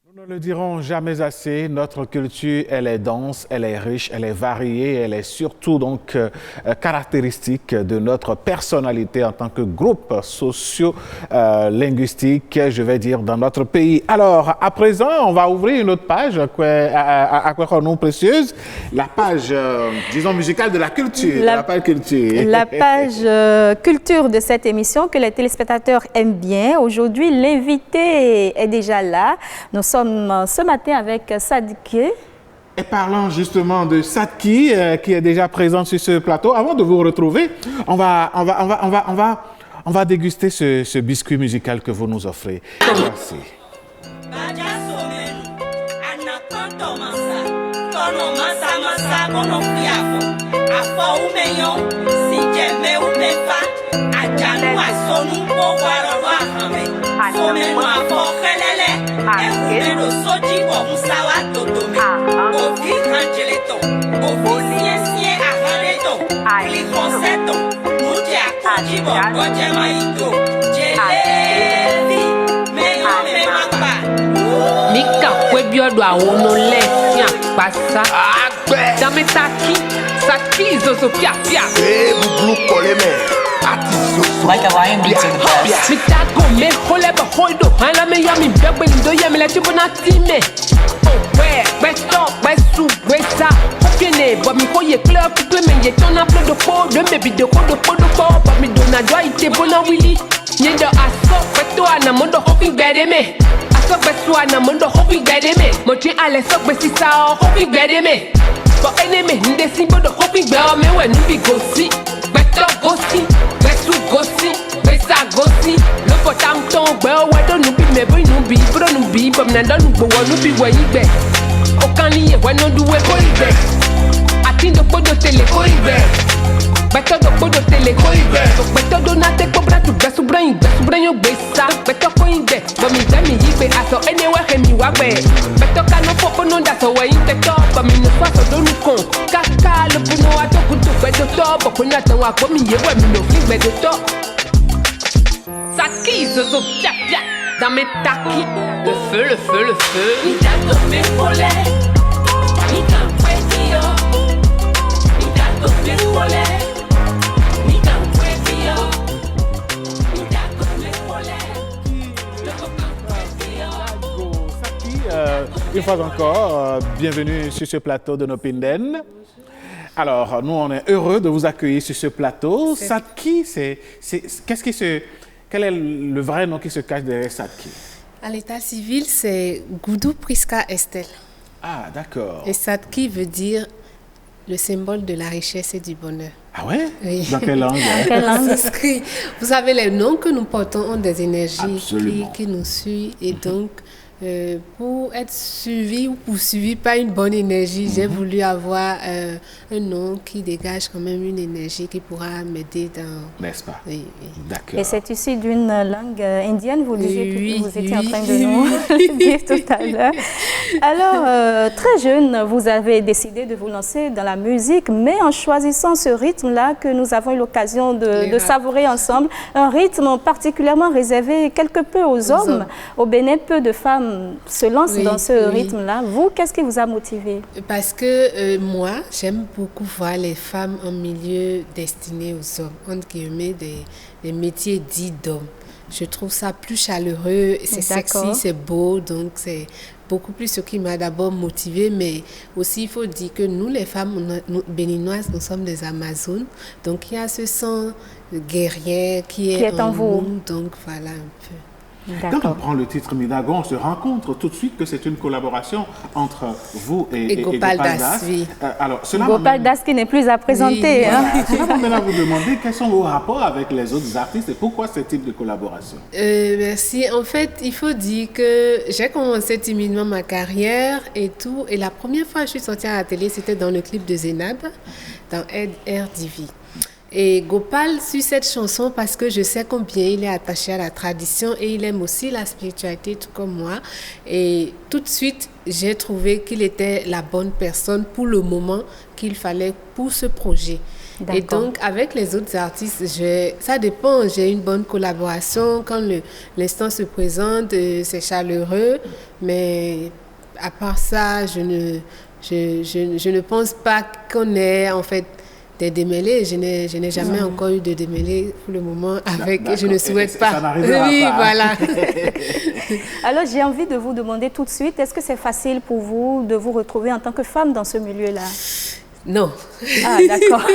Nous ne le dirons jamais assez, notre culture, elle est dense, elle est riche, elle est variée, elle est surtout donc caractéristique de notre personnalité en tant que groupe socio-linguistique, je vais dire, dans notre pays. Alors, à présent, on va ouvrir une autre page, à quoi nous précieuse, la page, disons, musicale de la culture, la page culture. La page culture de cette émission que les téléspectateurs aiment bien. Aujourd'hui, l'invité est déjà là. Nous sommes ce matin avec Sadiki. Et parlant justement de Sadiki, qui est déjà présent sur ce plateau, avant de vous retrouver, on va déguster ce biscuit musical que vous nous offrez. Merci. Mika kwebiodo awonole nya pasa dame taki zozo pia blue koleme like a lion beats in the best. Mitago me holeba holdo hala me yami bebe ndo yami la chibona time oh where besto besu wesa hopiene but mi koye clear couple me ye tona blood de po de baby de ko but mi dona joy te bona willy nyendo aso beto ana mondo hopi gbede me aso besu ana mondo hopi gbede me mo tin ale so besi sa hopi gbede me but enemy nde simbo do hopi gbede me we nubi gosi beto gosi besu gosi besa gosi lo for tang tong gbe o we do nubi me bo nubi bro nubi but na do nugbo wo nubi we igbe o kan ni e we no do we ko igbe atindo podo tele ko igbe beto do podo tele ko igbe so beto do na te ko bra tu besu brain yo gbesa beto ko igbe but mi gbe mi igbe aso anywhere he mi wa gbe beto ka no popo no da so we inte to but mi no so do nu kon kaka lo puno atoku tu beto to but ko na tan wa ko mi ye we mi no fi gbe do to Saki zozo pia pia dans mes takis, le feu. Mi dato me kole, mi kan kwetio. Mi dato me kole, mi kan kwetio. Mi dato me kole, le kan kwetio. Saki, une fois encore, bienvenue sur ce plateau de Nopinden. Alors, nous, on est heureux de vous accueillir sur ce plateau. Sadiki, quel est le vrai nom qui se cache derrière Sadiki? À l'état civil, c'est Goudou Priska Estelle. Ah, d'accord. Et Sadiki veut dire le symbole de la richesse et du bonheur. Ah ouais? Oui. Dans quelle langue? Vous savez, les noms que nous portons ont des énergies Absolument. qui nous suivent. Et donc, pour être suivi ou poursuivi par une bonne énergie, j'ai voulu avoir un nom qui dégage quand même une énergie qui pourra m'aider dans... N'est-ce pas? Oui. D'accord. Et c'est issu d'une langue indienne, vous disiez Oui, que vous étiez en train de nous le dire tout à l'heure. Alors, très jeune, vous avez décidé de vous lancer dans la musique, mais en choisissant ce rythme-là que nous avons eu l'occasion de savourer ensemble, un rythme particulièrement réservé quelque peu aux hommes. Au Bénin, peu de femmes se lancent dans ce rythme-là. Vous, qu'est-ce qui vous a motivé? Parce que moi, j'aime beaucoup voir les femmes en milieu destiné aux hommes, entre guillemets, des métiers dits d'hommes. Je trouve ça plus chaleureux, c'est sexy, c'est beau, donc c'est beaucoup plus ce qui m'a d'abord motivée, mais aussi il faut dire que nous, les femmes nous, béninoises, nous sommes des Amazones, donc il y a ce sang guerrier qui est en vous. Nous, donc voilà un peu. Quand on prend le titre Minago, on se rend compte tout de suite que c'est une collaboration entre vous et Gopal Das. Oui. Alors, Gopal Das qui n'est plus à présenter. Oui, voilà. Cela m'amène à vous demander quels sont vos rapports avec les autres artistes et pourquoi ce type de collaboration? Merci. En fait, il faut dire que j'ai commencé timidement ma carrière et tout. Et la première fois que je suis sortie à la télé, c'était dans le clip de Zénab, dans RDV. Et Gopal suit cette chanson parce que je sais combien il est attaché à la tradition et il aime aussi la spiritualité tout comme moi. Et tout de suite, j'ai trouvé qu'il était la bonne personne pour le moment qu'il fallait pour ce projet. Et donc, avec les autres artistes, ça dépend. J'ai une bonne collaboration. Quand l'instant se présente, c'est chaleureux. Mais à part ça, je ne pense pas qu'on ait en fait des démêlés. Je n'ai jamais encore eu de démêlés pour le moment avec. Je ne souhaite pas. Ça n'arrivera oui, pas. Voilà. Alors, j'ai envie de vous demander tout de suite, est-ce que c'est facile pour vous de vous retrouver en tant que femme dans ce milieu-là? Non. Ah, d'accord.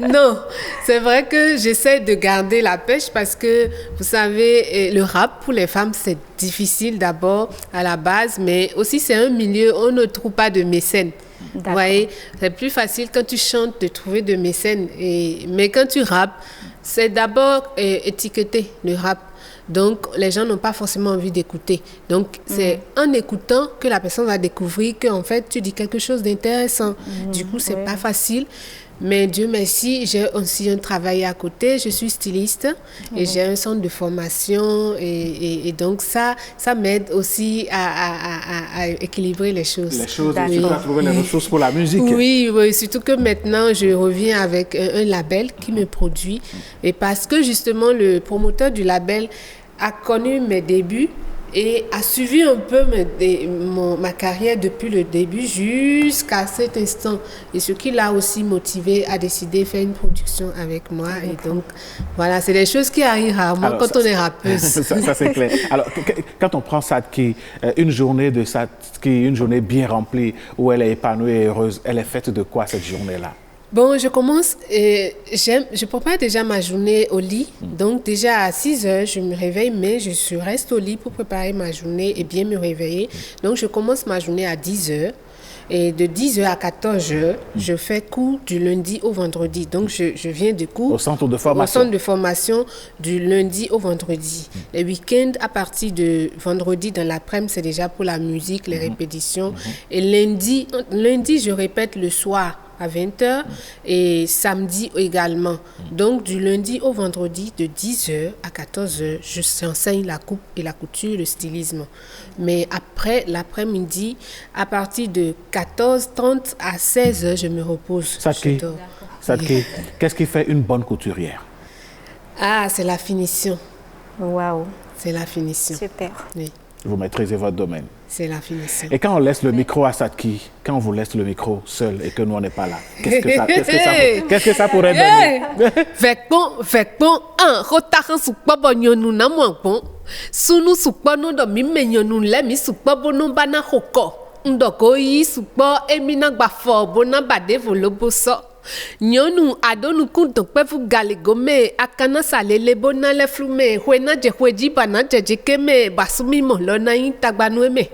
Non, c'est vrai que j'essaie de garder la pêche parce que, vous savez, le rap pour les femmes, c'est difficile d'abord à la base, mais aussi c'est un milieu où on ne trouve pas de mécènes. Vous voyez, c'est plus facile quand tu chantes de trouver de mécènes. Mais quand tu rappes, c'est d'abord étiqueté, le rap. Donc, les gens n'ont pas forcément envie d'écouter. Donc, c'est en écoutant que la personne va découvrir qu'en fait, tu dis quelque chose d'intéressant. Du coup, c'est pas facile. Mais Dieu merci, j'ai aussi un travail à côté. Je suis styliste et j'ai un centre de formation. Et donc, ça m'aide aussi à équilibrer les choses. Les choses, et surtout à trouver les ressources pour la musique. Oui, surtout que maintenant, je reviens avec un label qui me produit. Et parce que justement, le promoteur du label a connu mes débuts et a suivi un peu ma carrière depuis le début jusqu'à cet instant. Et ce qui l'a aussi motivé à décider de faire une production avec moi. Et donc, voilà, c'est des choses qui arrivent rarement quand on est rappeuse. Ça c'est clair. Alors, quand on prend Sadki, une journée de Sadki, une journée bien remplie, où elle est épanouie et heureuse, elle est faite de quoi cette journée-là? Bon, je commence, je prépare déjà ma journée au lit. Donc déjà à 6 heures, je me réveille, mais je reste au lit pour préparer ma journée et bien me réveiller. Donc je commence ma journée à 10 heures. Et de 10 heures à 14 heures, je fais cours du lundi au vendredi. Donc je viens de cours. Au centre de formation. Au centre de formation du lundi au vendredi. Les week-ends, à partir de vendredi dans l'après-midi, c'est déjà pour la musique, les répétitions. Et lundi, je répète le soir à 20h et samedi également. Donc, du lundi au vendredi, de 10h à 14h, j'enseigne la coupe et la couture, le stylisme. Mais après, l'après-midi, à partir de 14h30 à 16h, je me repose. Sadki, qu'est-ce qui fait une bonne couturière? Ah, c'est la finition. Waouh. C'est la finition. Super. Oui. Vous maîtrisez votre domaine. C'est la finition. Et quand on laisse le micro à Sadki, quand on vous laisse le micro seul et que nous on n'est pas là, qu'est-ce que ça pourrait donner? Vekpon, rotaran sukpa bonyonu na mwankpon. Sunu sukpa no do mi menyonu le mi sukpa bono bana hoko. Ndoko yi sukpa emina gbafo bona bade volobo so. Nyonu adonu kunto pefu galegome akana salele bona le flume huena je hueji bana je keme basumi mo lona yin tagbanu eme.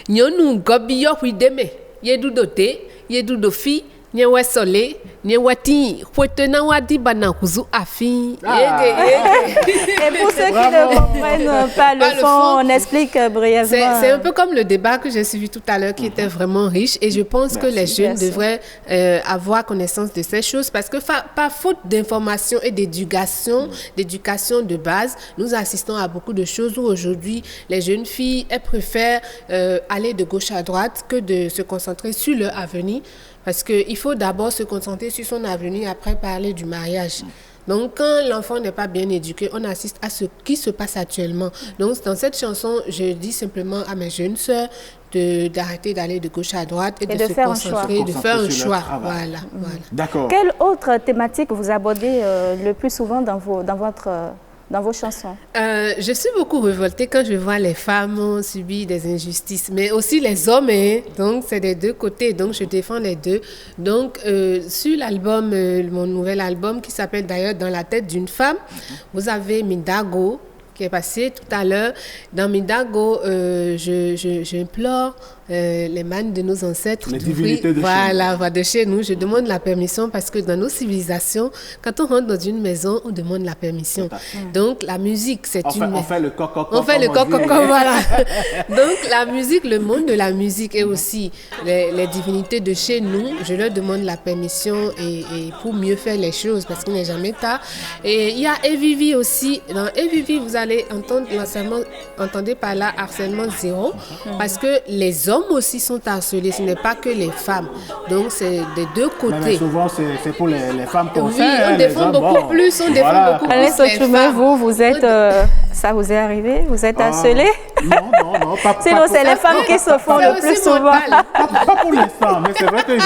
Nyonu gobi yo huideme yedu dote yedu dofi Nyewe sole, nyewe ti, fouetena wadi bana kuzu afi. Et pour ceux qui ne comprennent pas le fond, on explique brièvement. C'est un peu comme le débat que j'ai suivi tout à l'heure qui était vraiment riche et je pense que les jeunes devraient avoir connaissance de ces choses parce que par faute d'information et d'éducation de base, nous assistons à beaucoup de choses où aujourd'hui les jeunes filles, elles préfèrent aller de gauche à droite que de se concentrer sur leur avenir. Parce qu'il faut d'abord se concentrer sur son avenir, après parler du mariage. Donc, quand l'enfant n'est pas bien éduqué, on assiste à ce qui se passe actuellement. Donc, dans cette chanson, je dis simplement à mes jeunes sœurs d'arrêter d'aller de gauche à droite et de se concentrer, de faire un choix. Voilà. D'accord. Quelle autre thématique vous abordez le plus souvent dans vos chansons? Je suis beaucoup révoltée quand je vois les femmes subir des injustices, mais aussi les hommes, donc c'est des deux côtés, donc je défends les deux. Donc sur l'album, mon nouvel album qui s'appelle d'ailleurs Dans la tête d'une femme, vous avez Mindago qui est passé tout à l'heure. Dans Mindago, j'implore les mânes de nos ancêtres d'ouvrir la voie de chez nous. Je demande la permission parce que dans nos civilisations, quand on rentre dans une maison, on demande la permission. Donc la musique, c'est on fait le coq-coq. On fait le coq-coq, voilà. Donc la musique, le monde de la musique et aussi les divinités de chez nous, je leur demande la permission et pour mieux faire les choses parce qu'il n'est jamais tard. Et il y a Evivi aussi. Dans Evivi, vous allez entendez par là harcèlement zéro parce que les hommes aussi sont harcelés, ce n'est pas que les femmes. Donc c'est des deux côtés. Mais souvent c'est pour les femmes qu'on Oui, on défend beaucoup plus, on défend beaucoup plus. Alain Sotoumé, vous êtes, ça vous est arrivé? Vous êtes harcelé? Non, pas sinon c'est les femmes qui se font le plus souvent. Pas pour les femmes, mais c'est vrai que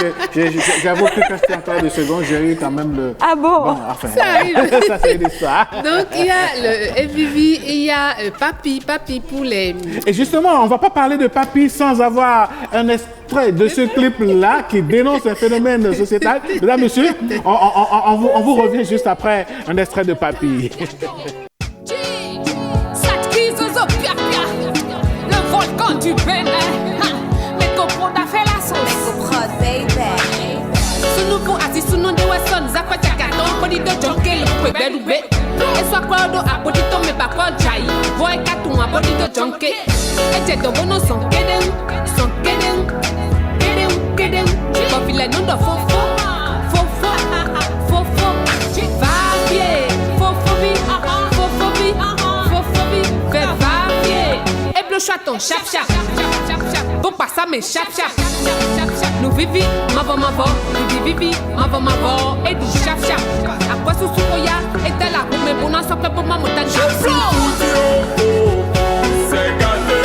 j'avoue que quand j'étais en classe de seconde, j'ai eu quand même le... Ah bon? Ça arrive. Ça c'est une histoire. Donc il y a le Evivi, il y a Papi pour les... Et justement, on ne va pas parler de Papi sans avoir un extrait de ce clip-là qui dénonce un phénomène sociétal. Mesdames, messieurs, on vous revient juste après un extrait de Papi. Le volcan du Bénin, mais comprends a fait la sauce. Sous nous pour assis sous nous de Wesson, Zakwa Tchakaton, Podi de Jonkel, Pebelube. Et soit quoi d'eau à Podi Tomé Bako Jai, Voy Katou à Podi de Jonke. Et t'es de bono son kedem. Quand il est non de fofo. Chaton, chap chap, bon pas ça mais chap chap. Nous vivi, mavo, nous vivi, mavo, et du chap chap. À quoi sous soya, et t'es là pour mes bonhommes, ça fait pour ma montagne. C'est gâté,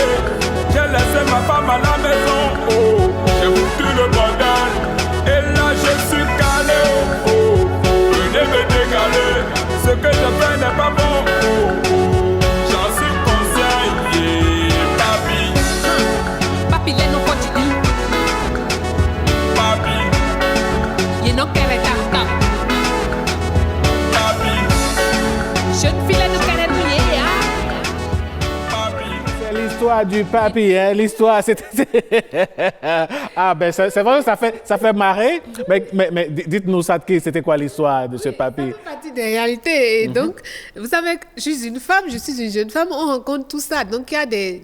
j'ai laissé ma femme à la maison, j'ai foutu le bordel, et là je suis calé, venez me dégaler, ce que je fais n'est pas bon. L'histoire du Papi, hein, l'histoire, ah ben c'est vrai que ça fait marrer, mais dites-nous Sadki, c'était quoi l'histoire de ce Papi? Ça fait partie des réalités, et donc, vous savez, je suis une femme, je suis une jeune femme, on rencontre tout ça, donc il y a des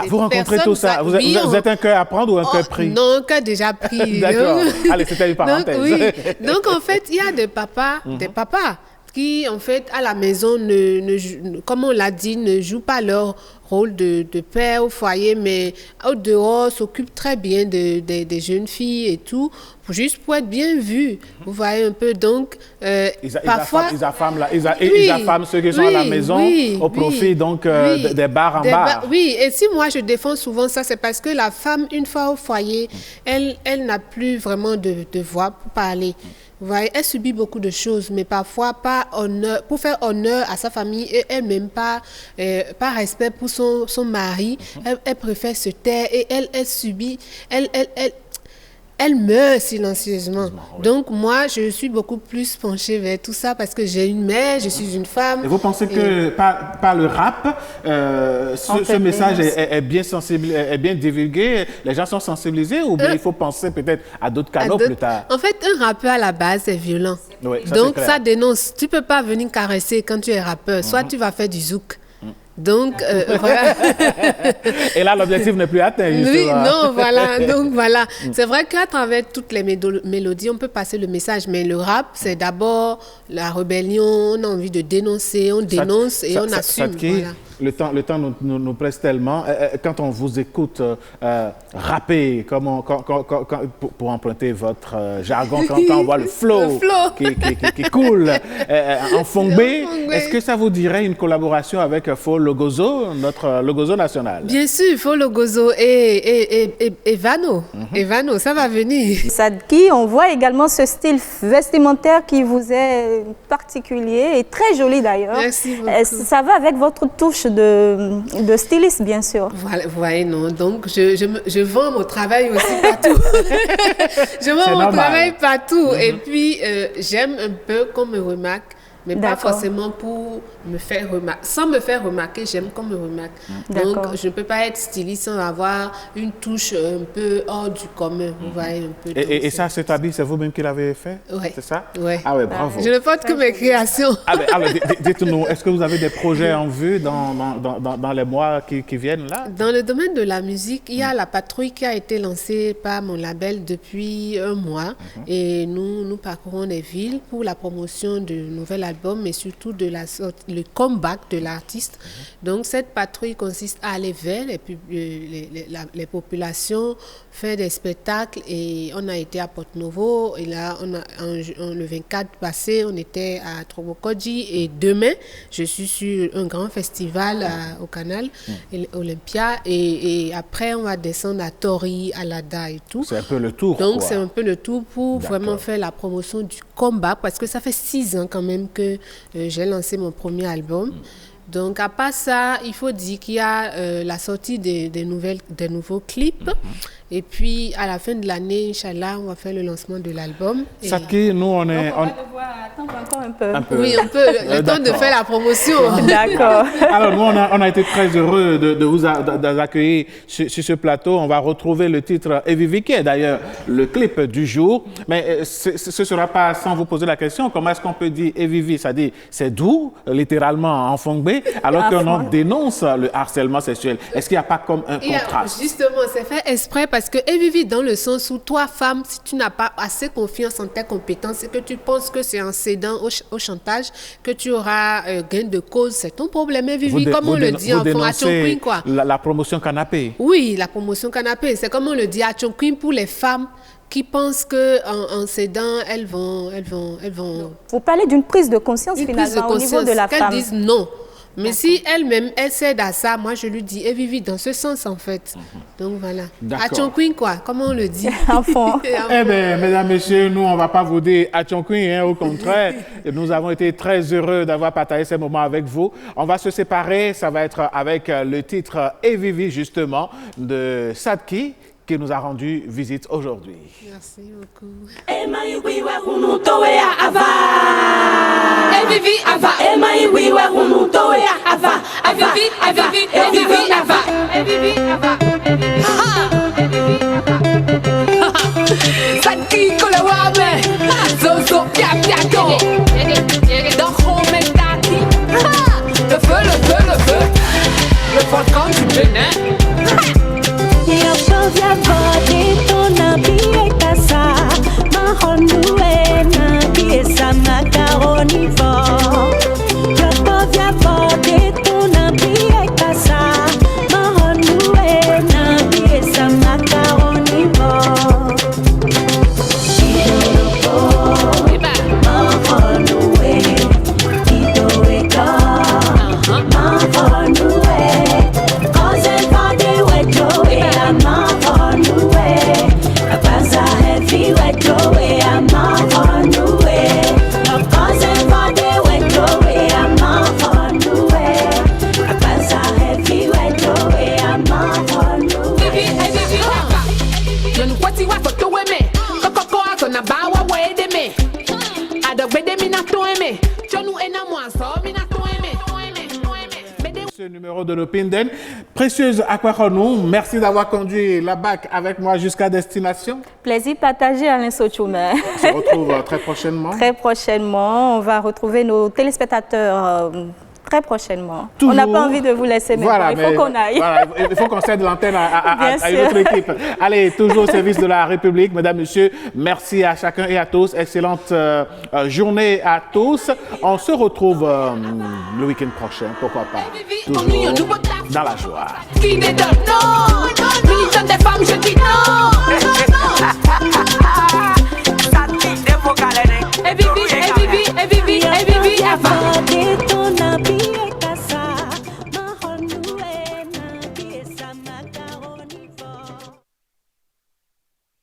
vous rencontrez tout ça, vous êtes un cœur à prendre ou un cœur pris? Non, un cœur déjà pris. D'accord, allez, c'était une parenthèse. Donc, oui. Donc en fait, il y a des papas qui, en fait, à la maison, comme on l'a dit, ne jouent pas leur rôle de père au foyer, mais au dehors, s'occupent très bien des jeunes filles et tout, juste pour être bien vus. Vous voyez un peu, donc, parfois... Ils affament ceux qui sont à la maison au profit, donc, des bars en bar. Oui, et si moi, je défends souvent ça, c'est parce que la femme, une fois au foyer, elle n'a plus vraiment de voix pour parler. Vous voyez, elle subit beaucoup de choses, mais parfois pour faire honneur à sa famille et elle-même pas par respect pour son mari, elle préfère se taire et elle subit, elle elle meurt silencieusement. Donc moi, je suis beaucoup plus penchée vers tout ça parce que j'ai une mère, je suis une femme. Et vous pensez que par le rap, ce message est bien sensible, est bien divulgué, les gens sont sensibilisés ou bien il faut penser peut-être à d'autres canaux plus tard? En fait, un rappeur à la base est violent. Oui, donc ça dénonce. Tu peux pas venir caresser quand tu es rappeur. Soit tu vas faire du zouk. Donc, voilà. Et là, l'objectif n'est plus atteint, justement. Oui, non, voilà. Donc, voilà. C'est vrai qu'à travers toutes les mélodies, on peut passer le message. Mais le rap, c'est d'abord la rébellion. On a envie de dénoncer, on dénonce et on assume. Voilà. Le temps nous presse tellement. Quand on vous écoute rapper, pour emprunter votre jargon, quand on voit le flow qui coule en Fongbé, est-ce que ça vous dirait une collaboration avec Fo Logozo, notre Logozo national? Bien sûr, Fo Logozo et Vano. Et Vano, ça va venir. Sadki, on voit également ce style vestimentaire qui vous est particulier et très joli d'ailleurs. Merci beaucoup. Ça va avec votre touche de styliste, bien sûr. Voilà, vous voyez, non. Donc, je vends mon travail aussi partout. Je vends mon travail partout. Et puis, j'aime un peu qu'on me remarque, mais pas forcément pour me faire remarquer. Sans me faire remarquer, j'aime qu'on me remarque. Donc, je ne peux pas être styliste sans avoir une touche un peu hors du commun. Vous voyez, un peu. Et ça, cet habit, c'est vous-même qui l'avez fait? Oui. C'est ça? Oui. Ah ouais, bravo. Je ne porte que mes créations. Alors, dites-nous, est-ce que vous avez des projets en vue dans les mois qui viennent là? Dans le domaine de la musique, il y a la patrouille qui a été lancée par mon label depuis un mois. Et nous parcourons les villes pour la promotion du nouvel album, mais surtout de le comeback de l'artiste. Donc, cette patrouille consiste à aller vers les populations, faire des spectacles. Et on a été à Porto-Novo. Et là, le 24 passé, on était à Trobokodji. Et demain, je suis sur un grand festival au Canal, Olympia. Et après, on va descendre à Tori, à Lada et tout. C'est un peu le tour. Donc, c'est un peu le tour pour vraiment faire la promotion du comeback. Parce que ça fait 6 ans quand même que j'ai lancé mon premier album. Donc, à part ça, il faut dire qu'il y a la sortie des nouveaux clips. Et puis, à la fin de l'année, Inch'Allah, on va faire le lancement de l'album. Sadki, nous, on est... Donc, on va devoir attendre encore un peu. Oui, un peu. Le temps de faire la promotion. D'accord. Alors, nous, on a été très heureux de vous accueillir sur ce plateau. On va retrouver le titre Evivi, qui est d'ailleurs le clip du jour. Mais ce ne sera pas sans vous poser la question, comment est-ce qu'on peut dire Evivi? C'est-à-dire, c'est doux, littéralement en Fongbé, alors qu'on dénonce le harcèlement sexuel. Est-ce qu'il n'y a pas comme un contraste? Justement, c'est fait exprès parce que Evivi dans le sens où toi, femme, si tu n'as pas assez confiance en tes compétences et que tu penses que c'est en cédant au chantage que tu auras gain de cause, c'est ton problème, Evivi, comme on le dit en formation Queen, quoi. La promotion canapé. Oui, la promotion canapé. C'est comme on le dit à Queen pour les femmes qui pensent qu'en cédant, elles vont... Vous parlez d'une prise de conscience finalement au niveau de la femme. Qu'elles disent non. Mais si elle-même, elle cède à ça, moi je lui dis, Evivi dans ce sens en fait. Donc voilà. Queen, quoi, comment on le dit? Enfant. Eh bien, mesdames, messieurs, nous, on ne va pas vous dire Queen, au contraire. Nous avons été très heureux d'avoir partagé ces moments avec vous. On va se séparer, ça va être avec le titre Evivi, justement, de Sadki, qui nous a rendu visite aujourd'hui. Merci beaucoup. Sadki kola wabe, zozo pia pia go. Dans Metaki, le feu, le volcan du Bénin. Eu chovia bode, tona bie casa, mahonue na biesa macaroni vo. Eu chovia bode, tona bie casa, mahonue na biesa macaroni vo. Mahonue. Ce numéro de l'Opinden. Précieuse Aquaronou, merci d'avoir conduit la BAC avec moi jusqu'à destination. Plaisir partagé, Alain Sochoumen. On se retrouve très prochainement. Très prochainement. On va retrouver nos téléspectateurs très prochainement. Toujours. On n'a pas envie de vous laisser maintenant. Voilà, il faut qu'on aille. Voilà, il faut qu'on cède l'antenne à Bien une sûr. autre équipe. Allez, toujours au service de la République. Mesdames, Messieurs, merci à chacun et à tous. Excellente journée à tous. On se retrouve le week-end prochain, pourquoi pas. Toujours dans la joie. Qui ne donne non, militant des femmes, je dis non. Et Vivi, avant.